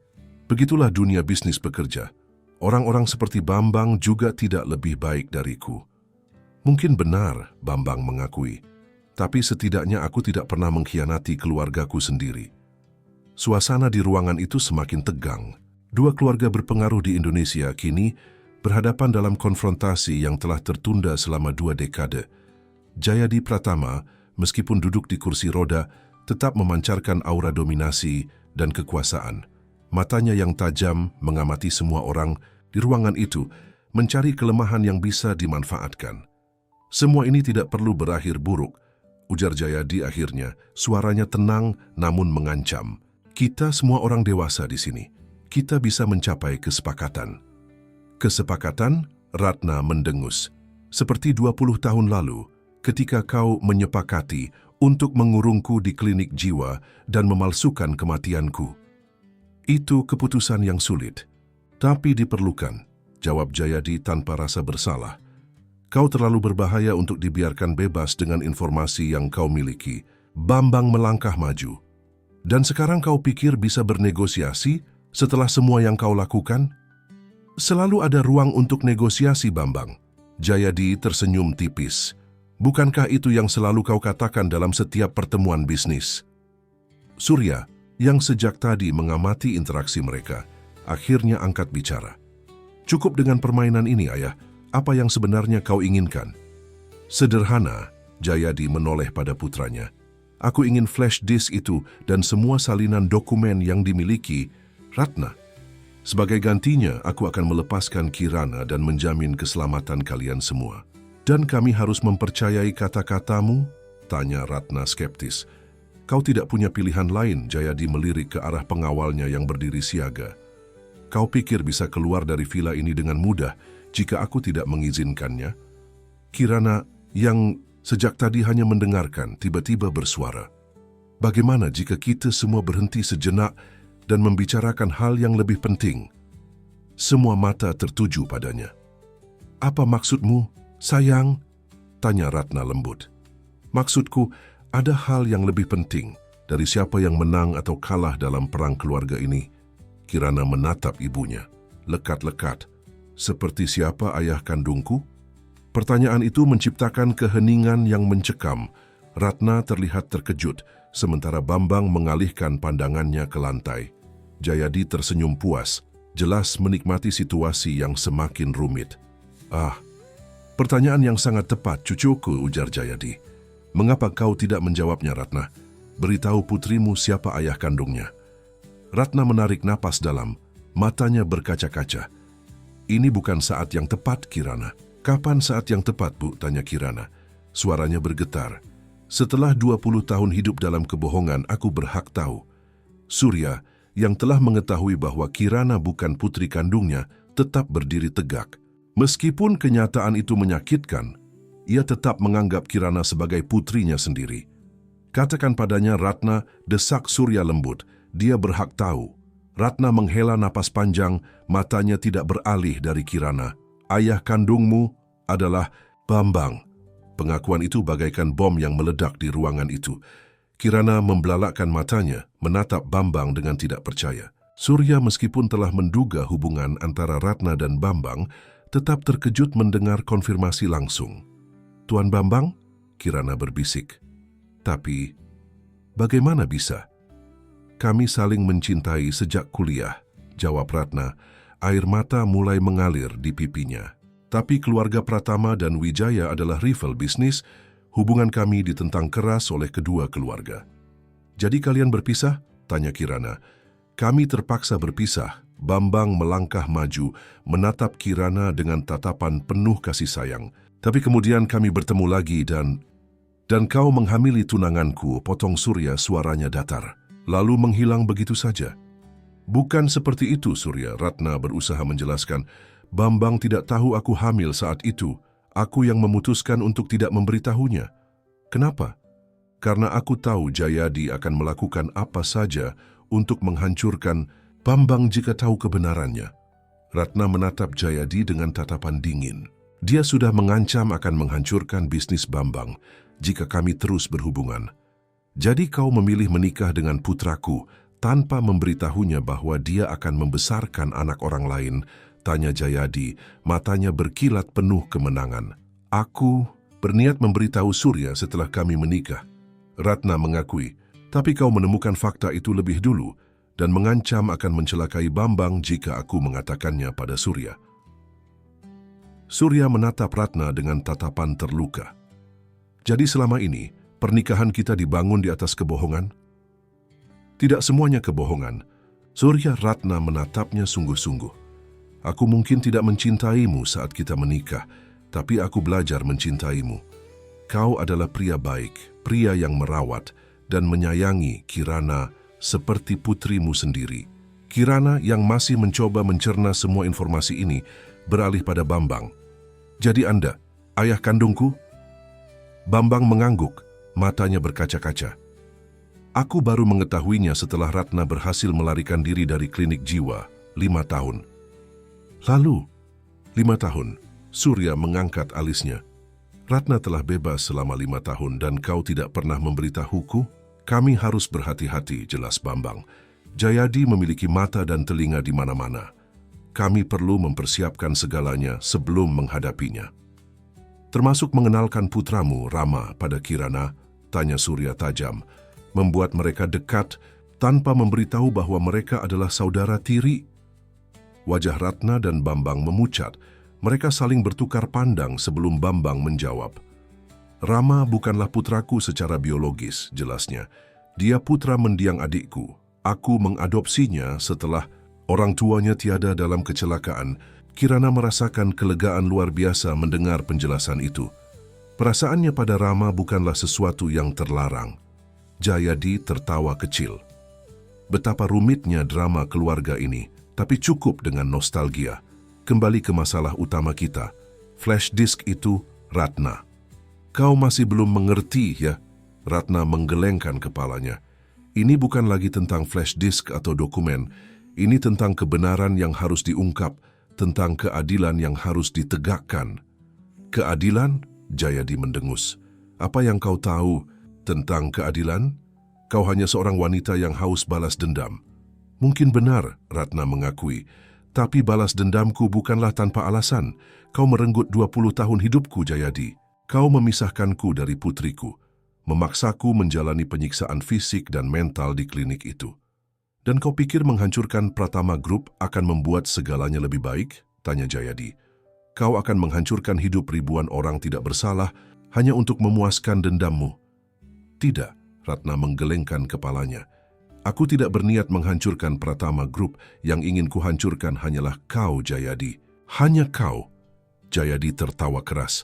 Begitulah dunia bisnis bekerja. Orang-orang seperti Bambang juga tidak lebih baik dariku. Mungkin benar, Bambang mengakui. Tapi setidaknya aku tidak pernah mengkhianati keluargaku sendiri. Suasana di ruangan itu semakin tegang. Dua keluarga berpengaruh di Indonesia kini berhadapan dalam konfrontasi yang telah tertunda selama 2 dekade. Jayadi Pratama, meskipun duduk di kursi roda, tetap memancarkan aura dominasi dan kekuasaan. Matanya yang tajam mengamati semua orang di ruangan itu, mencari kelemahan yang bisa dimanfaatkan. Semua ini tidak perlu berakhir buruk, ujar Jayadi akhirnya. Suaranya tenang namun mengancam. Kita semua orang dewasa di sini. Kita bisa mencapai kesepakatan. Kesepakatan? Ratna mendengus. Seperti 20 tahun lalu, ketika kau menyepakati untuk mengurungku di klinik jiwa dan memalsukan kematianku. Itu keputusan yang sulit, tapi diperlukan, jawab Jayadi tanpa rasa bersalah. Kau terlalu berbahaya untuk dibiarkan bebas dengan informasi yang kau miliki. Bambang melangkah maju. Dan sekarang kau pikir bisa bernegosiasi setelah semua yang kau lakukan? Selalu ada ruang untuk negosiasi, Bambang. Jayadi tersenyum tipis. Bukankah itu yang selalu kau katakan dalam setiap pertemuan bisnis? Surya, yang sejak tadi mengamati interaksi mereka, akhirnya angkat bicara. Cukup dengan permainan ini, Ayah. Apa yang sebenarnya kau inginkan? Sederhana, Jayadi menoleh pada putranya. Aku ingin flash disk itu dan semua salinan dokumen yang dimiliki Ratna. Sebagai gantinya, aku akan melepaskan Kirana dan menjamin keselamatan kalian semua. Dan kami harus mempercayai kata-katamu? Tanya Ratna skeptis. Kau tidak punya pilihan lain, Jayadi melirik ke arah pengawalnya yang berdiri siaga. Kau pikir bisa keluar dari villa ini dengan mudah jika aku tidak mengizinkannya? Kirana, yang sejak tadi hanya mendengarkan, tiba-tiba bersuara. Bagaimana jika kita semua berhenti sejenak dan membicarakan hal yang lebih penting? Semua mata tertuju padanya. Apa maksudmu, sayang? Tanya Ratna lembut. Maksudku, ada hal yang lebih penting dari siapa yang menang atau kalah dalam perang keluarga ini. Kirana menatap ibunya, lekat-lekat. Seperti siapa ayah kandungku? Pertanyaan itu menciptakan keheningan yang mencekam. Ratna terlihat terkejut, sementara Bambang mengalihkan pandangannya ke lantai. Jayadi tersenyum puas, jelas menikmati situasi yang semakin rumit. Pertanyaan yang sangat tepat, cucuku, ujar Jayadi. Mengapa kau tidak menjawabnya, Ratna? Beritahu putrimu siapa ayah kandungnya. Ratna menarik napas dalam, matanya berkaca-kaca. Ini bukan saat yang tepat, Kirana. Kapan saat yang tepat, Bu? Tanya Kirana. Suaranya bergetar. Setelah 20 tahun hidup dalam kebohongan, aku berhak tahu. Surya, yang telah mengetahui bahwa Kirana bukan putri kandungnya, tetap berdiri tegak. Meskipun kenyataan itu menyakitkan, ia tetap menganggap Kirana sebagai putrinya sendiri. Katakan padanya, Ratna, desak Surya lembut. Dia berhak tahu. Ratna menghela napas panjang, matanya tidak beralih dari Kirana. Ayah kandungmu adalah Bambang. Pengakuan itu bagaikan bom yang meledak di ruangan itu. Kirana membelalakkan matanya, menatap Bambang dengan tidak percaya. Surya meskipun telah menduga hubungan antara Ratna dan Bambang, tetap terkejut mendengar konfirmasi langsung. Tuan Bambang? Kirana berbisik. Tapi, bagaimana bisa? Kami saling mencintai sejak kuliah, jawab Ratna. Air mata mulai mengalir di pipinya. Tapi keluarga Pratama dan Wijaya adalah rival bisnis. Hubungan kami ditentang keras oleh kedua keluarga. Jadi kalian berpisah? Tanya Kirana. Kami terpaksa berpisah. Bambang melangkah maju, menatap Kirana dengan tatapan penuh kasih sayang. Tapi kemudian kami bertemu lagi dan kau menghamili tunanganku, potong Surya suaranya datar. Lalu menghilang begitu saja. Bukan seperti itu, Surya. Ratna berusaha menjelaskan. Bambang tidak tahu aku hamil saat itu. Aku yang memutuskan untuk tidak memberitahunya. Kenapa? Karena aku tahu Jayadi akan melakukan apa saja untuk menghancurkan Bambang jika tahu kebenarannya. Ratna menatap Jayadi dengan tatapan dingin. Dia sudah mengancam akan menghancurkan bisnis Bambang jika kami terus berhubungan. Jadi kau memilih menikah dengan putraku tanpa memberitahunya bahwa dia akan membesarkan anak orang lain, tanya Jayadi, matanya berkilat penuh kemenangan. Aku berniat memberitahu Surya setelah kami menikah. Ratna mengakui, tapi kau menemukan fakta itu lebih dulu dan mengancam akan mencelakai Bambang jika aku mengatakannya pada Surya. Surya menatap Ratna dengan tatapan terluka. Jadi selama ini, pernikahan kita dibangun di atas kebohongan? Tidak semuanya kebohongan. Surya. Ratna menatapnya sungguh-sungguh. Aku mungkin tidak mencintaimu saat kita menikah, tapi aku belajar mencintaimu. Kau adalah pria baik, pria yang merawat dan menyayangi Kirana seperti putrimu sendiri. Kirana yang masih mencoba mencerna semua informasi ini beralih pada Bambang. Jadi Anda, ayah kandungku? Bambang mengangguk, matanya berkaca-kaca. Aku baru mengetahuinya setelah Ratna berhasil melarikan diri dari klinik jiwa 5 tahun. Lalu, 5 tahun, Surya mengangkat alisnya. Ratna telah bebas selama 5 tahun dan kau tidak pernah memberitahuku? Kami harus berhati-hati, jelas Bambang. Jayadi memiliki mata dan telinga di mana-mana. Kami perlu mempersiapkan segalanya sebelum menghadapinya. Termasuk mengenalkan putramu, Rama, pada Kirana, tanya Surya tajam, membuat mereka dekat tanpa memberitahu bahwa mereka adalah saudara tiri. Wajah Ratna dan Bambang memucat. Mereka saling bertukar pandang sebelum Bambang menjawab. Rama bukanlah putraku secara biologis, jelasnya. Dia putra mendiang adikku. Aku mengadopsinya setelah orang tuanya tiada dalam kecelakaan. Kirana merasakan kelegaan luar biasa mendengar penjelasan itu. Perasaannya pada Rama bukanlah sesuatu yang terlarang. Jayadi tertawa kecil. Betapa rumitnya drama keluarga ini, tapi cukup dengan nostalgia. Kembali ke masalah utama kita. Flash disk itu, Ratna. Kau masih belum mengerti, ya? Ratna menggelengkan kepalanya. Ini bukan lagi tentang flash disk atau dokumen. Ini tentang kebenaran yang harus diungkap, tentang keadilan yang harus ditegakkan. Keadilan? Jayadi mendengus. Apa yang kau tahu tentang keadilan? Kau hanya seorang wanita yang haus balas dendam. Mungkin benar, Ratna mengakui. Tapi balas dendamku bukanlah tanpa alasan. Kau merenggut 20 tahun hidupku, Jayadi. Kau memisahkanku dari putriku, memaksaku menjalani penyiksaan fisik dan mental di klinik itu. Dan kau pikir menghancurkan Pratama Group akan membuat segalanya lebih baik? Tanya Jayadi. Kau akan menghancurkan hidup ribuan orang tidak bersalah hanya untuk memuaskan dendammu. Tidak, Ratna menggelengkan kepalanya. Aku tidak berniat menghancurkan Pratama Group. Yang ingin kuhancurkan hanyalah kau, Jayadi. Hanya kau. Jayadi tertawa keras.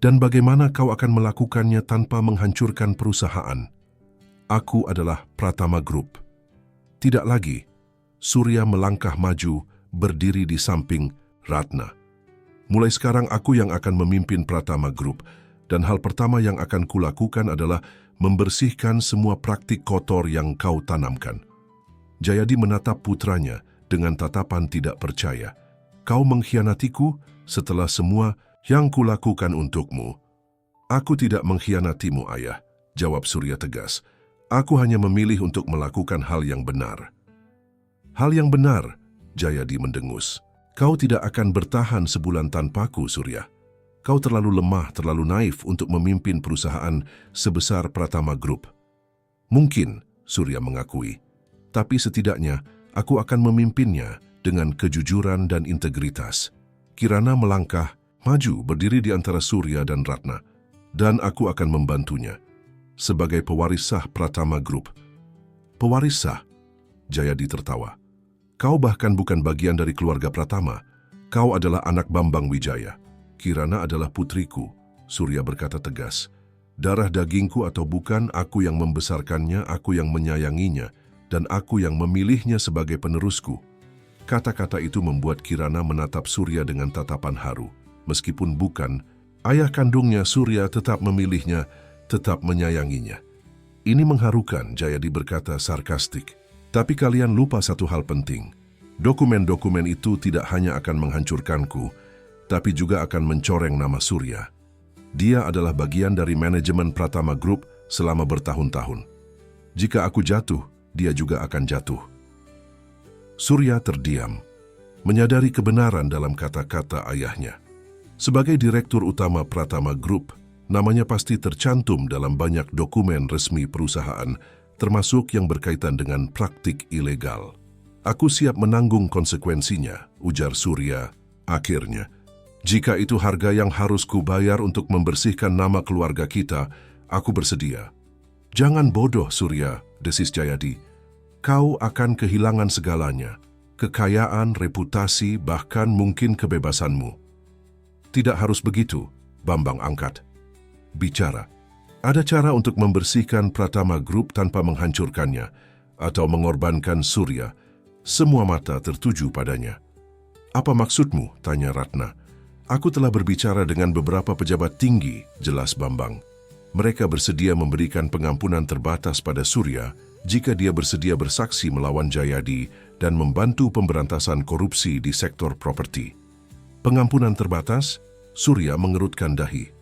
Dan bagaimana kau akan melakukannya tanpa menghancurkan perusahaan? Aku adalah Pratama Group. Tidak lagi. Surya melangkah maju, berdiri di samping Ratna. Mulai sekarang aku yang akan memimpin Pratama Group, dan hal pertama yang akan kulakukan adalah membersihkan semua praktik kotor yang kau tanamkan. Jayadi menatap putranya dengan tatapan tidak percaya. Kau mengkhianatiku setelah semua yang kulakukan untukmu. Aku tidak mengkhianatimu, ayah, jawab Surya tegas. Aku hanya memilih untuk melakukan hal yang benar. Hal yang benar, Jayadi mendengus. Kau tidak akan bertahan sebulan tanpaku, Surya. Kau terlalu lemah, terlalu naif untuk memimpin perusahaan sebesar Pratama Group. Mungkin, Surya mengakui, tapi setidaknya aku akan memimpinnya dengan kejujuran dan integritas. Kirana melangkah, maju berdiri di antara Surya dan Ratna. dan aku akan membantunya sebagai pewaris sah Pratama Group. Pewaris sah? Jayadi tertawa. Kau bahkan bukan bagian dari keluarga Pratama. Kau adalah anak Bambang Wijaya. Kirana adalah putriku, Surya berkata tegas. Darah dagingku atau bukan, aku yang membesarkannya, aku yang menyayanginya, dan aku yang memilihnya sebagai penerusku. Kata-kata itu membuat Kirana menatap Surya dengan tatapan haru. Meskipun bukan, ayah kandungnya Surya tetap memilihnya, tetap menyayanginya. Ini mengharukan, Jayadi berkata sarkastik. Tapi kalian lupa satu hal penting. Dokumen-dokumen itu tidak hanya akan menghancurkanku, tapi juga akan mencoreng nama Surya. Dia adalah bagian dari manajemen Pratama Group selama bertahun-tahun. Jika aku jatuh, dia juga akan jatuh. Surya terdiam, menyadari kebenaran dalam kata-kata ayahnya. Sebagai direktur utama Pratama Group, namanya pasti tercantum dalam banyak dokumen resmi perusahaan, termasuk yang berkaitan dengan praktik ilegal. Aku siap menanggung konsekuensinya, ujar Surya akhirnya. Jika itu harga yang harus kubayar untuk membersihkan nama keluarga kita, aku bersedia. Jangan bodoh, Surya, desis Jayadi. Kau akan kehilangan segalanya, kekayaan, reputasi, bahkan mungkin kebebasanmu. Tidak harus begitu, Bambang angkat bicara. Ada cara untuk membersihkan Pratama Group tanpa menghancurkannya atau mengorbankan Surya. Semua mata tertuju padanya. Apa maksudmu? Tanya Ratna. Aku telah berbicara dengan beberapa pejabat tinggi, jelas Bambang. Mereka bersedia memberikan pengampunan terbatas pada Surya jika dia bersedia bersaksi melawan Jayadi dan membantu pemberantasan korupsi di sektor properti. Pengampunan terbatas? Surya mengerutkan dahi.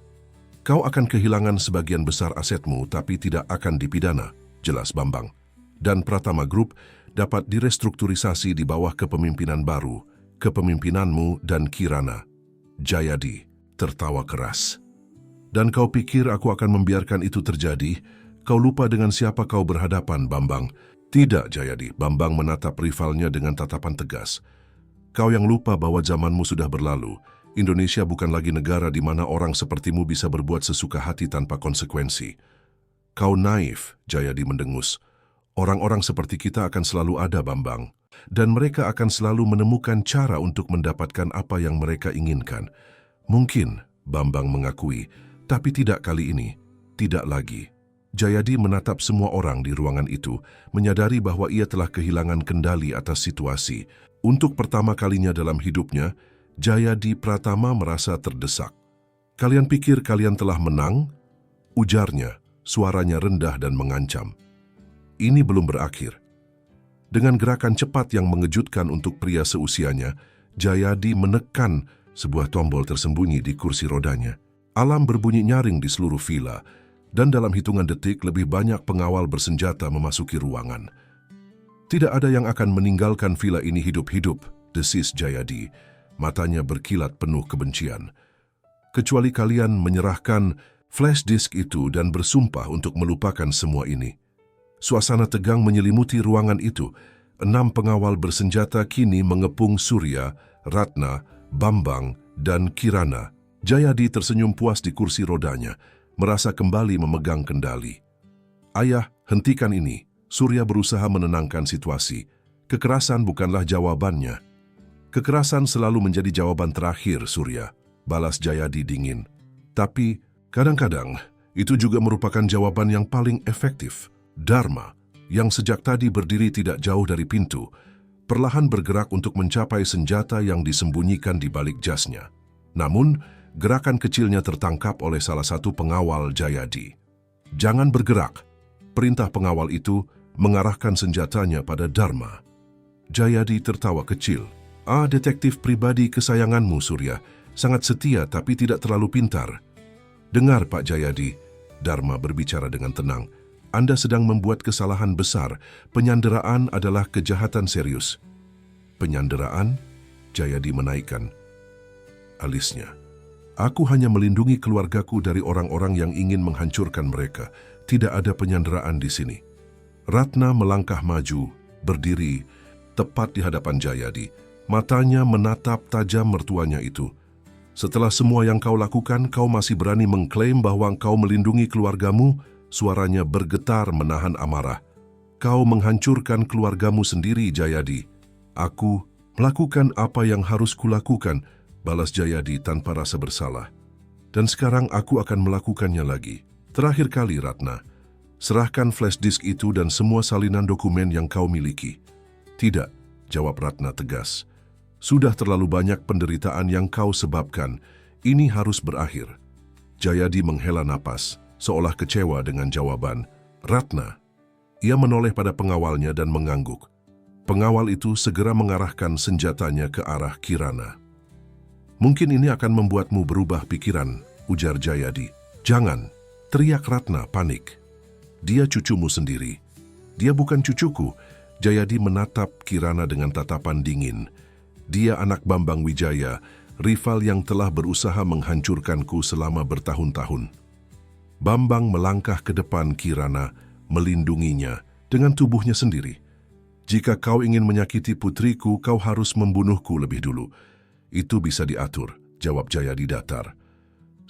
Kau akan kehilangan sebagian besar asetmu tapi tidak akan dipidana, jelas Bambang. Dan Pratama Group dapat direstrukturisasi di bawah kepemimpinan baru, kepemimpinanmu dan Kirana. Jayadi tertawa keras. Dan kau pikir aku akan membiarkan itu terjadi? Kau lupa dengan siapa kau berhadapan, Bambang. Tidak, Jayadi. Bambang menatap rivalnya dengan tatapan tegas. Kau yang lupa bahwa zamanmu sudah berlalu. Indonesia bukan lagi negara di mana orang sepertimu bisa berbuat sesuka hati tanpa konsekuensi. Kau naif, Jayadi mendengus. Orang-orang seperti kita akan selalu ada, Bambang. Dan mereka akan selalu menemukan cara untuk mendapatkan apa yang mereka inginkan. Mungkin, Bambang mengakui, tapi tidak kali ini. Tidak lagi. Jayadi menatap semua orang di ruangan itu, menyadari bahwa ia telah kehilangan kendali atas situasi. Untuk pertama kalinya dalam hidupnya, Jayadi Pratama merasa terdesak. Kalian pikir kalian telah menang? Ujarnya, suaranya rendah dan mengancam. Ini belum berakhir. Dengan gerakan cepat yang mengejutkan untuk pria seusianya, Jayadi menekan sebuah tombol tersembunyi di kursi rodanya. Alarm berbunyi nyaring di seluruh villa, dan dalam hitungan detik lebih banyak pengawal bersenjata memasuki ruangan. Tidak ada yang akan meninggalkan villa ini hidup-hidup, desis Jayadi. Matanya berkilat penuh kebencian. Kecuali kalian menyerahkan flash disk itu dan bersumpah untuk melupakan semua ini. Suasana tegang menyelimuti ruangan itu. 6 pengawal bersenjata kini mengepung Surya, Ratna, Bambang, dan Kirana. Jayadi tersenyum puas di kursi rodanya, merasa kembali memegang kendali. Ayah, hentikan ini. Surya berusaha menenangkan situasi. Kekerasan bukanlah jawabannya. Kekerasan selalu menjadi jawaban terakhir, Surya, balas Jayadi dingin. Tapi, kadang-kadang, itu juga merupakan jawaban yang paling efektif. Dharma, yang sejak tadi berdiri tidak jauh dari pintu, perlahan bergerak untuk mencapai senjata yang disembunyikan di balik jasnya. Namun, gerakan kecilnya tertangkap oleh salah satu pengawal Jayadi. Jangan bergerak. Perintah pengawal itu mengarahkan senjatanya pada Dharma. Jayadi tertawa kecil. Detektif pribadi kesayanganmu, Surya. Sangat setia tapi tidak terlalu pintar. Dengar, Pak Jayadi. Dharma berbicara dengan tenang. Anda sedang membuat kesalahan besar. Penyanderaan adalah kejahatan serius. Penyanderaan? Jayadi menaikkan alisnya. Aku hanya melindungi keluargaku dari orang-orang yang ingin menghancurkan mereka. Tidak ada penyanderaan di sini. Ratna melangkah maju, berdiri, tepat di hadapan Jayadi. Matanya menatap tajam mertuanya itu. Setelah semua yang kau lakukan, kau masih berani mengklaim bahwa kau melindungi keluargamu? Suaranya bergetar menahan amarah. Kau menghancurkan keluargamu sendiri, Jayadi. Aku melakukan apa yang harus kulakukan, balas Jayadi tanpa rasa bersalah. Dan sekarang aku akan melakukannya lagi. Terakhir kali, Ratna. Serahkan flash disk itu dan semua salinan dokumen yang kau miliki. Tidak, jawab Ratna tegas. Sudah terlalu banyak penderitaan yang kau sebabkan. Ini harus berakhir. Jayadi menghela napas, seolah kecewa dengan jawaban Ratna. Ia menoleh pada pengawalnya dan mengangguk. Pengawal itu segera mengarahkan senjatanya ke arah Kirana. Mungkin ini akan membuatmu berubah pikiran, ujar Jayadi. Jangan, teriak Ratna panik. Dia cucumu sendiri. Dia bukan cucuku. Jayadi menatap Kirana dengan tatapan dingin. Dia anak Bambang Wijaya, rival yang telah berusaha menghancurkanku selama bertahun-tahun. Bambang melangkah ke depan Kirana, melindunginya dengan tubuhnya sendiri. Jika kau ingin menyakiti putriku, kau harus membunuhku lebih dulu. Itu bisa diatur, jawab Jayadi datar.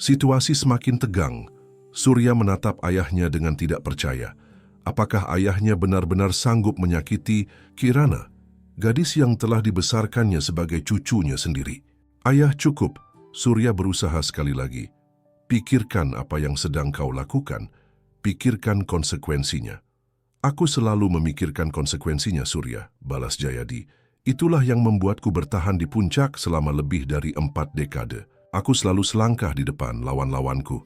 Situasi semakin tegang. Surya menatap ayahnya dengan tidak percaya. Apakah ayahnya benar-benar sanggup menyakiti Kirana, gadis yang telah dibesarkannya sebagai cucunya sendiri? Ayah, cukup. Surya berusaha sekali lagi. Pikirkan apa yang sedang kau lakukan. Pikirkan konsekuensinya. Aku selalu memikirkan konsekuensinya, Surya, balas Jayadi. Itulah yang membuatku bertahan di puncak selama lebih dari 4 dekade. Aku selalu selangkah di depan lawan-lawanku.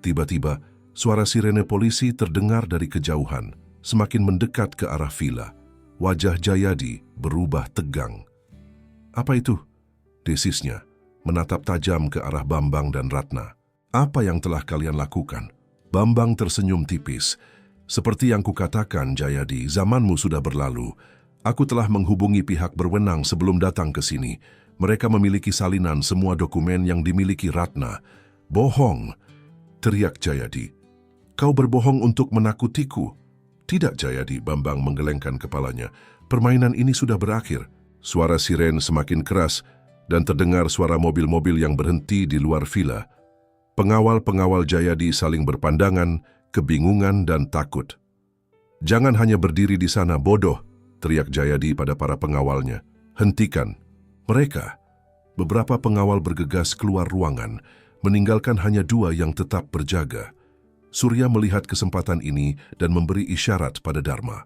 Tiba-tiba, suara sirene polisi terdengar dari kejauhan, semakin mendekat ke arah villa. Wajah Jayadi berubah tegang. Apa itu? Desisnya, menatap tajam ke arah Bambang dan Ratna. Apa yang telah kalian lakukan? Bambang tersenyum tipis. Seperti yang kukatakan, Jayadi, zamanmu sudah berlalu. Aku telah menghubungi pihak berwenang sebelum datang ke sini. Mereka memiliki salinan semua dokumen yang dimiliki Ratna. Bohong, teriak Jayadi. Kau berbohong untuk menakutiku. Tidak, Jayadi, Bambang menggelengkan kepalanya. Permainan ini sudah berakhir. Suara siren semakin keras dan terdengar suara mobil-mobil yang berhenti di luar villa. Pengawal-pengawal Jayadi saling berpandangan, kebingungan dan takut. Jangan hanya berdiri di sana, bodoh, teriak Jayadi pada para pengawalnya. Hentikan mereka. Beberapa pengawal bergegas keluar ruangan, meninggalkan hanya 2 yang tetap berjaga. Surya melihat kesempatan ini dan memberi isyarat pada Dharma.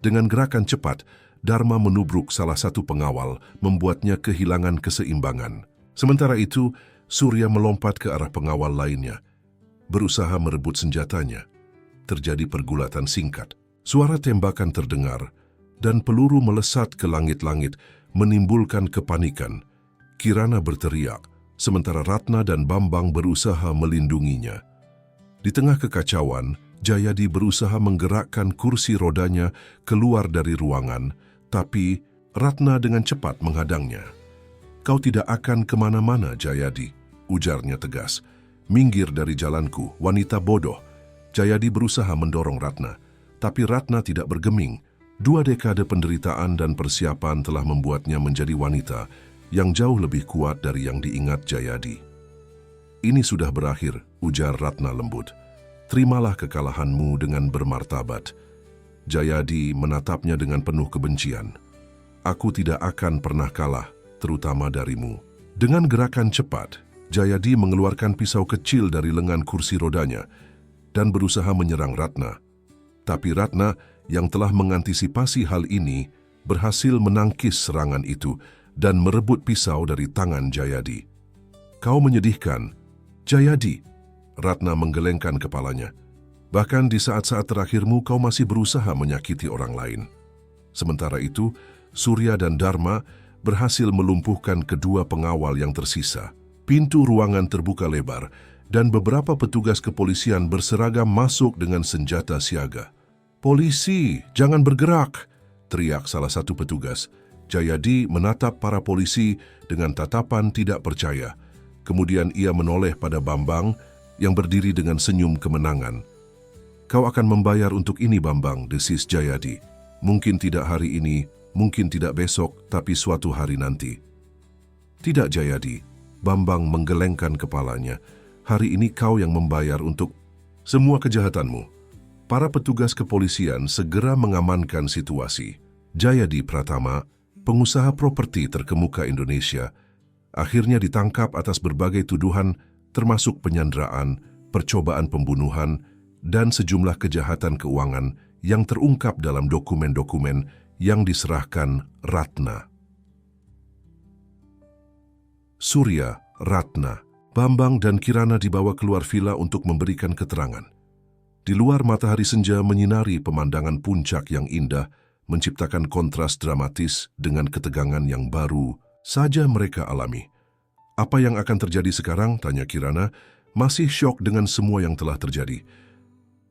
Dengan gerakan cepat, Dharma menubruk salah satu pengawal, membuatnya kehilangan keseimbangan. Sementara itu, Surya melompat ke arah pengawal lainnya, berusaha merebut senjatanya. Terjadi pergulatan singkat. Suara tembakan terdengar, dan peluru melesat ke langit-langit, menimbulkan kepanikan. Kirana berteriak, sementara Ratna dan Bambang berusaha melindunginya. Di tengah kekacauan, Jayadi berusaha menggerakkan kursi rodanya keluar dari ruangan, tapi Ratna dengan cepat menghadangnya. Kau tidak akan kemana-mana, Jayadi, ujarnya tegas. Minggir dari jalanku, wanita bodoh. Jayadi berusaha mendorong Ratna, tapi Ratna tidak bergeming. 2 dekade penderitaan dan persiapan telah membuatnya menjadi wanita yang jauh lebih kuat dari yang diingat Jayadi. Ini sudah berakhir, ujar Ratna lembut. Terimalah kekalahanmu dengan bermartabat. Jayadi menatapnya dengan penuh kebencian. Aku tidak akan pernah kalah, terutama darimu. Dengan gerakan cepat, Jayadi mengeluarkan pisau kecil dari lengan kursi rodanya dan berusaha menyerang Ratna. Tapi Ratna yang telah mengantisipasi hal ini berhasil menangkis serangan itu dan merebut pisau dari tangan Jayadi. Kau menyedihkan, Jayadi. Ratna menggelengkan kepalanya. Bahkan di saat-saat terakhirmu kau masih berusaha menyakiti orang lain. Sementara itu, Surya dan Dharma berhasil melumpuhkan kedua pengawal yang tersisa. Pintu ruangan terbuka lebar dan beberapa petugas kepolisian berseragam masuk dengan senjata siaga. Polisi, jangan bergerak, teriak salah satu petugas. Jayadi menatap para polisi dengan tatapan tidak percaya. Kemudian ia menoleh pada Bambang yang berdiri dengan senyum kemenangan. Kau akan membayar untuk ini, Bambang, desis Jayadi. Mungkin tidak hari ini, mungkin tidak besok, tapi suatu hari nanti. Tidak, Jayadi. Bambang menggelengkan kepalanya. Hari ini kau yang membayar untuk semua kejahatanmu. Para petugas kepolisian segera mengamankan situasi. Jayadi Pratama, pengusaha properti terkemuka Indonesia, akhirnya ditangkap atas berbagai tuduhan termasuk penyanderaan, percobaan pembunuhan, dan sejumlah kejahatan keuangan yang terungkap dalam dokumen-dokumen yang diserahkan Ratna. Surya, Ratna, Bambang dan Kirana dibawa keluar vila untuk memberikan keterangan. Di luar matahari senja menyinari pemandangan puncak yang indah, menciptakan kontras dramatis dengan ketegangan yang baru saja mereka alami. Apa yang akan terjadi sekarang? Tanya Kirana, masih syok dengan semua yang telah terjadi.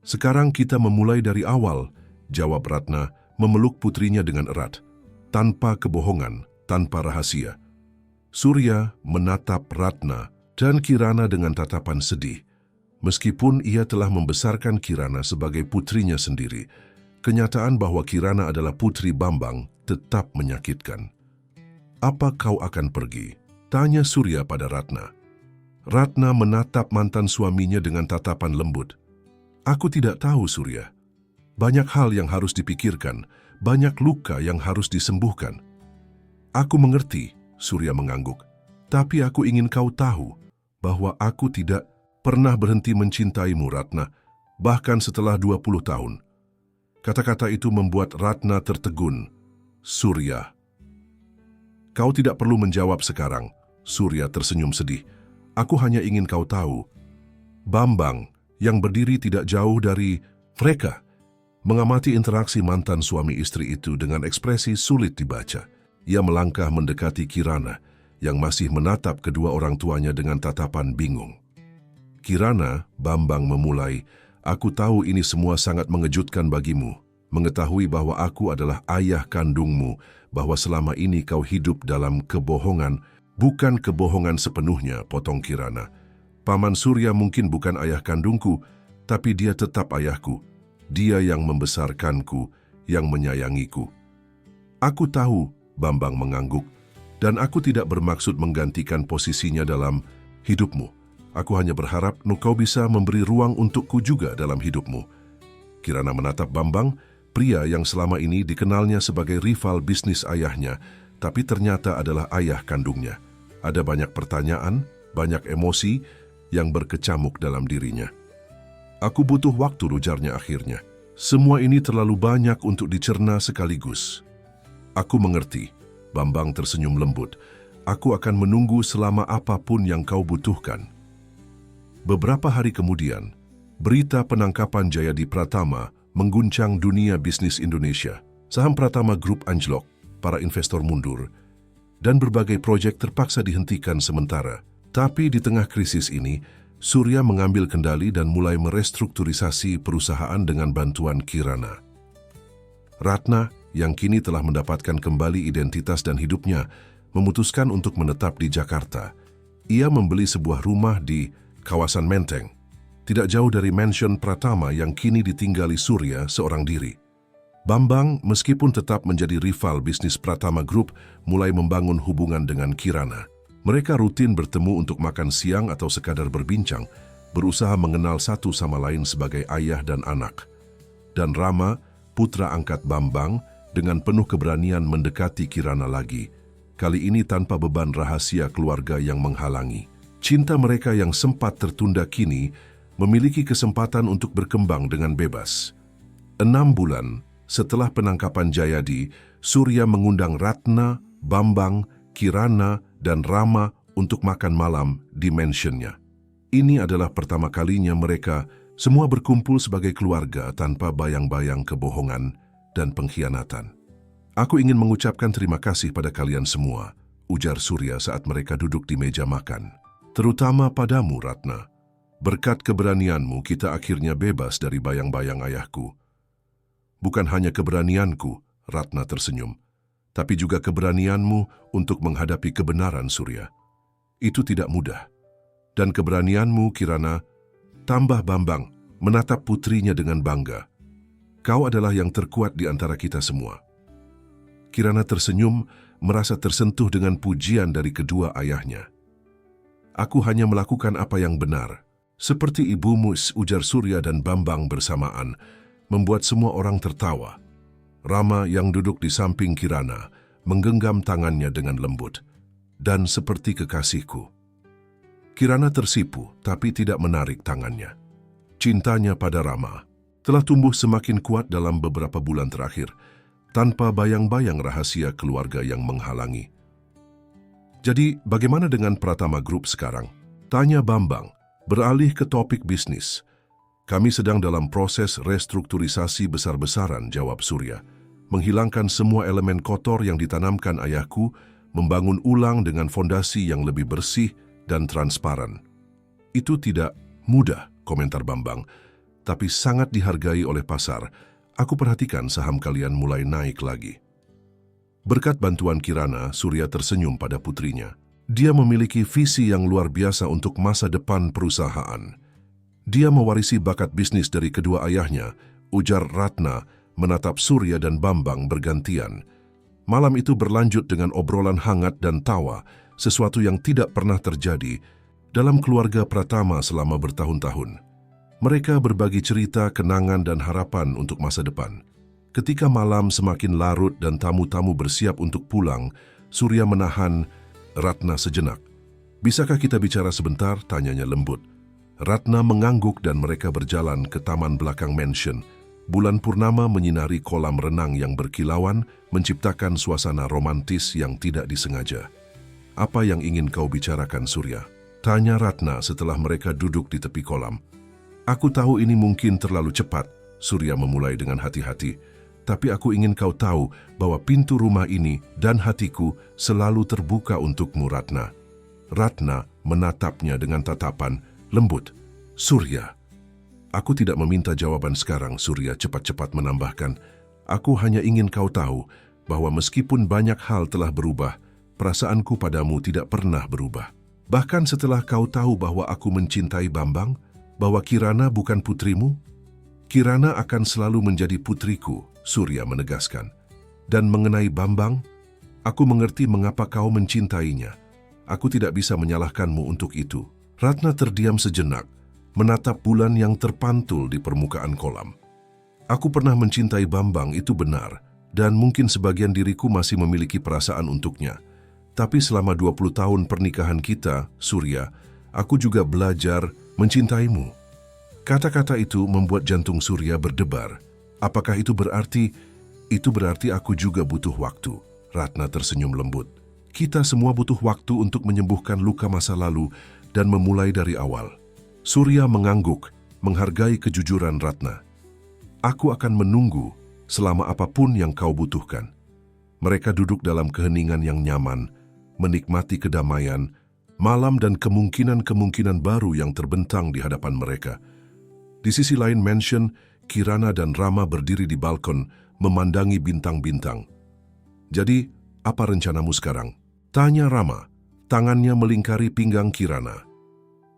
Sekarang kita memulai dari awal, jawab Ratna, memeluk putrinya dengan erat. Tanpa kebohongan, tanpa rahasia. Surya menatap Ratna dan Kirana dengan tatapan sedih. Meskipun ia telah membesarkan Kirana sebagai putrinya sendiri, kenyataan bahwa Kirana adalah putri Bambang tetap menyakitkan. Apa kau akan pergi? Tanya Surya pada Ratna. Ratna menatap mantan suaminya dengan tatapan lembut. Aku tidak tahu, Surya. Banyak hal yang harus dipikirkan, banyak luka yang harus disembuhkan. Aku mengerti, Surya mengangguk. Tapi aku ingin kau tahu bahwa aku tidak pernah berhenti mencintaimu, Ratna, bahkan setelah 20 tahun. Kata-kata itu membuat Ratna tertegun. Surya. Kau tidak perlu menjawab sekarang. Surya tersenyum sedih. Aku hanya ingin kau tahu. Bambang, yang berdiri tidak jauh dari mereka, mengamati interaksi mantan suami istri itu dengan ekspresi sulit dibaca. Ia melangkah mendekati Kirana, yang masih menatap kedua orang tuanya dengan tatapan bingung. Kirana, Bambang memulai, aku tahu ini semua sangat mengejutkan bagimu, mengetahui bahwa aku adalah ayah kandungmu, bahwa selama ini kau hidup dalam kebohongan, bukan kebohongan sepenuhnya, potong Kirana. Paman Surya mungkin bukan ayah kandungku, tapi dia tetap ayahku. Dia yang membesarkanku, yang menyayangiku. Aku tahu, Bambang mengangguk, dan aku tidak bermaksud menggantikan posisinya dalam hidupmu. Aku hanya berharap kau bisa memberi ruang untukku juga dalam hidupmu. Kirana menatap Bambang, pria yang selama ini dikenalnya sebagai rival bisnis ayahnya, tapi ternyata adalah ayah kandungnya. Ada banyak pertanyaan, banyak emosi yang berkecamuk dalam dirinya. Aku butuh waktu, ujarnya akhirnya. Semua ini terlalu banyak untuk dicerna sekaligus. Aku mengerti, Bambang tersenyum lembut. Aku akan menunggu selama apapun yang kau butuhkan. Beberapa hari kemudian, berita penangkapan Jayadi Pratama mengguncang dunia bisnis Indonesia. Saham Pratama Group anjlok, para investor mundur, dan berbagai proyek terpaksa dihentikan sementara. Tapi di tengah krisis ini, Surya mengambil kendali dan mulai merestrukturisasi perusahaan dengan bantuan Kirana. Ratna, yang kini telah mendapatkan kembali identitas dan hidupnya, memutuskan untuk menetap di Jakarta. Ia membeli sebuah rumah di kawasan Menteng, tidak jauh dari mansion Pratama yang kini ditinggali Surya seorang diri. Bambang, meskipun tetap menjadi rival bisnis Pratama Group, mulai membangun hubungan dengan Kirana. Mereka rutin bertemu untuk makan siang atau sekadar berbincang, berusaha mengenal satu sama lain sebagai ayah dan anak. Dan Rama, putra angkat Bambang, dengan penuh keberanian mendekati Kirana lagi, kali ini tanpa beban rahasia keluarga yang menghalangi. Cinta mereka yang sempat tertunda kini memiliki kesempatan untuk berkembang dengan bebas. 6 bulan setelah penangkapan Jayadi, Surya mengundang Ratna, Bambang, Kirana, dan Rama untuk makan malam di mansionnya. Ini adalah pertama kalinya mereka semua berkumpul sebagai keluarga tanpa bayang-bayang kebohongan dan pengkhianatan. Aku ingin mengucapkan terima kasih pada kalian semua, ujar Surya saat mereka duduk di meja makan. Terutama padamu, Ratna. Berkat keberanianmu, kita akhirnya bebas dari bayang-bayang ayahku. Bukan hanya keberanianku, Ratna tersenyum, tapi juga keberanianmu untuk menghadapi kebenaran, Surya. Itu tidak mudah. Dan keberanianmu, Kirana, tambah Bambang, menatap putrinya dengan bangga. Kau adalah yang terkuat di antara kita semua. Kirana tersenyum, merasa tersentuh dengan pujian dari kedua ayahnya. Aku hanya melakukan apa yang benar. Seperti ibumu, ujar Surya dan Bambang bersamaan, membuat semua orang tertawa. Rama yang duduk di samping Kirana menggenggam tangannya dengan lembut. Dan seperti kekasihku. Kirana tersipu tapi tidak menarik tangannya. Cintanya pada Rama telah tumbuh semakin kuat dalam beberapa bulan terakhir, tanpa bayang-bayang rahasia keluarga yang menghalangi. Jadi, bagaimana dengan Pratama Group sekarang? Tanya Bambang, beralih ke topik bisnis. Kami sedang dalam proses restrukturisasi besar-besaran, jawab Surya. Menghilangkan semua elemen kotor yang ditanamkan ayahku, membangun ulang dengan fondasi yang lebih bersih dan transparan. Itu tidak mudah, komentar Bambang, tapi sangat dihargai oleh pasar. Aku perhatikan saham kalian mulai naik lagi. Berkat bantuan Kirana, Surya tersenyum pada putrinya. Dia memiliki visi yang luar biasa untuk masa depan perusahaan. Dia mewarisi bakat bisnis dari kedua ayahnya, ujar Ratna, menatap Surya dan Bambang bergantian. Malam itu berlanjut dengan obrolan hangat dan tawa, sesuatu yang tidak pernah terjadi dalam keluarga Pratama selama bertahun-tahun. Mereka berbagi cerita, kenangan, dan harapan untuk masa depan. Ketika malam semakin larut dan tamu-tamu bersiap untuk pulang, Surya menahan Ratna sejenak. Bisakah kita bicara sebentar? Tanyanya lembut. Ratna mengangguk dan mereka berjalan ke taman belakang mansion. Bulan purnama menyinari kolam renang yang berkilauan, menciptakan suasana romantis yang tidak disengaja. Apa yang ingin kau bicarakan, Surya? Tanya Ratna setelah mereka duduk di tepi kolam. Aku tahu ini mungkin terlalu cepat, Surya memulai dengan hati-hati. Tapi aku ingin kau tahu bahwa pintu rumah ini dan hatiku selalu terbuka untukmu, Ratna. Ratna menatapnya dengan tatapan lembut. Surya, aku tidak meminta jawaban sekarang, Surya cepat-cepat menambahkan. Aku hanya ingin kau tahu bahwa meskipun banyak hal telah berubah, perasaanku padamu tidak pernah berubah. Bahkan setelah kau tahu bahwa aku mencintai Bambang, bahwa Kirana bukan putrimu, Kirana akan selalu menjadi putriku, Surya menegaskan. Dan mengenai Bambang, aku mengerti mengapa kau mencintainya. Aku tidak bisa menyalahkanmu untuk itu. Ratna terdiam sejenak, menatap bulan yang terpantul di permukaan kolam. Aku pernah mencintai Bambang, itu benar, dan mungkin sebagian diriku masih memiliki perasaan untuknya. Tapi selama 20 tahun pernikahan kita, Surya, aku juga belajar mencintaimu. Kata-kata itu membuat jantung Surya berdebar. Apakah itu berarti? Itu berarti aku juga butuh waktu. Ratna tersenyum lembut. Kita semua butuh waktu untuk menyembuhkan luka masa lalu dan memulai dari awal. Surya mengangguk, menghargai kejujuran Ratna. Aku akan menunggu selama apapun yang kau butuhkan. Mereka duduk dalam keheningan yang nyaman, menikmati kedamaian, malam dan kemungkinan-kemungkinan baru yang terbentang di hadapan mereka. Di sisi lain mansion, Kirana dan Rama berdiri di balkon, memandangi bintang-bintang. Jadi, apa rencanamu sekarang? Tanya Rama, tangannya melingkari pinggang Kirana.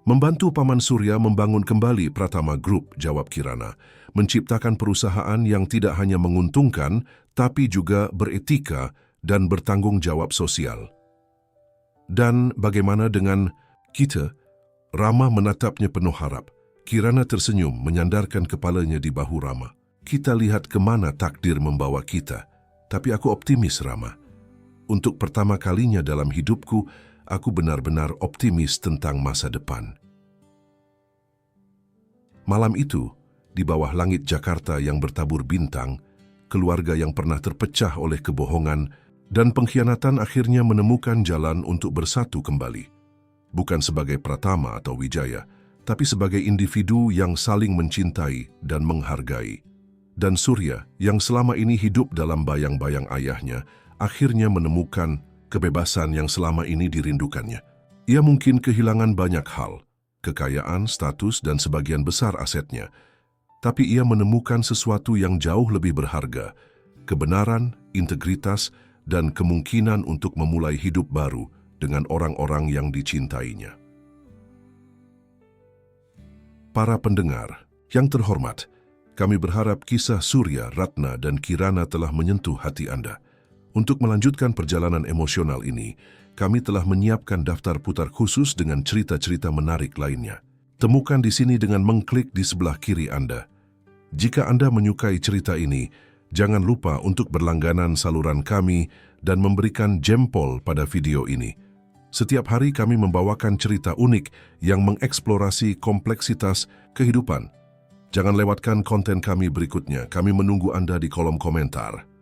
Membantu Paman Surya membangun kembali Pratama Group, jawab Kirana. Menciptakan perusahaan yang tidak hanya menguntungkan, tapi juga beretika dan bertanggung jawab sosial. Dan bagaimana dengan kita? Rama menatapnya penuh harap. Kirana tersenyum, menyandarkan kepalanya di bahu Rama. Kita lihat kemana takdir membawa kita. Tapi aku optimis, Rama. Untuk pertama kalinya dalam hidupku, aku benar-benar optimis tentang masa depan. Malam itu, di bawah langit Jakarta yang bertabur bintang, keluarga yang pernah terpecah oleh kebohongan dan pengkhianatan akhirnya menemukan jalan untuk bersatu kembali. Bukan sebagai Pratama atau Wijaya, tapi sebagai individu yang saling mencintai dan menghargai. Dan Surya, yang selama ini hidup dalam bayang-bayang ayahnya, akhirnya menemukan kebebasan yang selama ini dirindukannya. Ia mungkin kehilangan banyak hal, kekayaan, status, dan sebagian besar asetnya. Tapi ia menemukan sesuatu yang jauh lebih berharga, kebenaran, integritas, dan kemungkinan untuk memulai hidup baru dengan orang-orang yang dicintainya. Para pendengar yang terhormat, kami berharap kisah Surya, Ratna, dan Kirana telah menyentuh hati Anda. Untuk melanjutkan perjalanan emosional ini, kami telah menyiapkan daftar putar khusus dengan cerita-cerita menarik lainnya. Temukan di sini dengan mengklik di sebelah kiri Anda. Jika Anda menyukai cerita ini, jangan lupa untuk berlangganan saluran kami dan memberikan jempol pada video ini. Setiap hari kami membawakan cerita unik yang mengeksplorasi kompleksitas kehidupan. Jangan lewatkan konten kami berikutnya. Kami menunggu Anda di kolom komentar.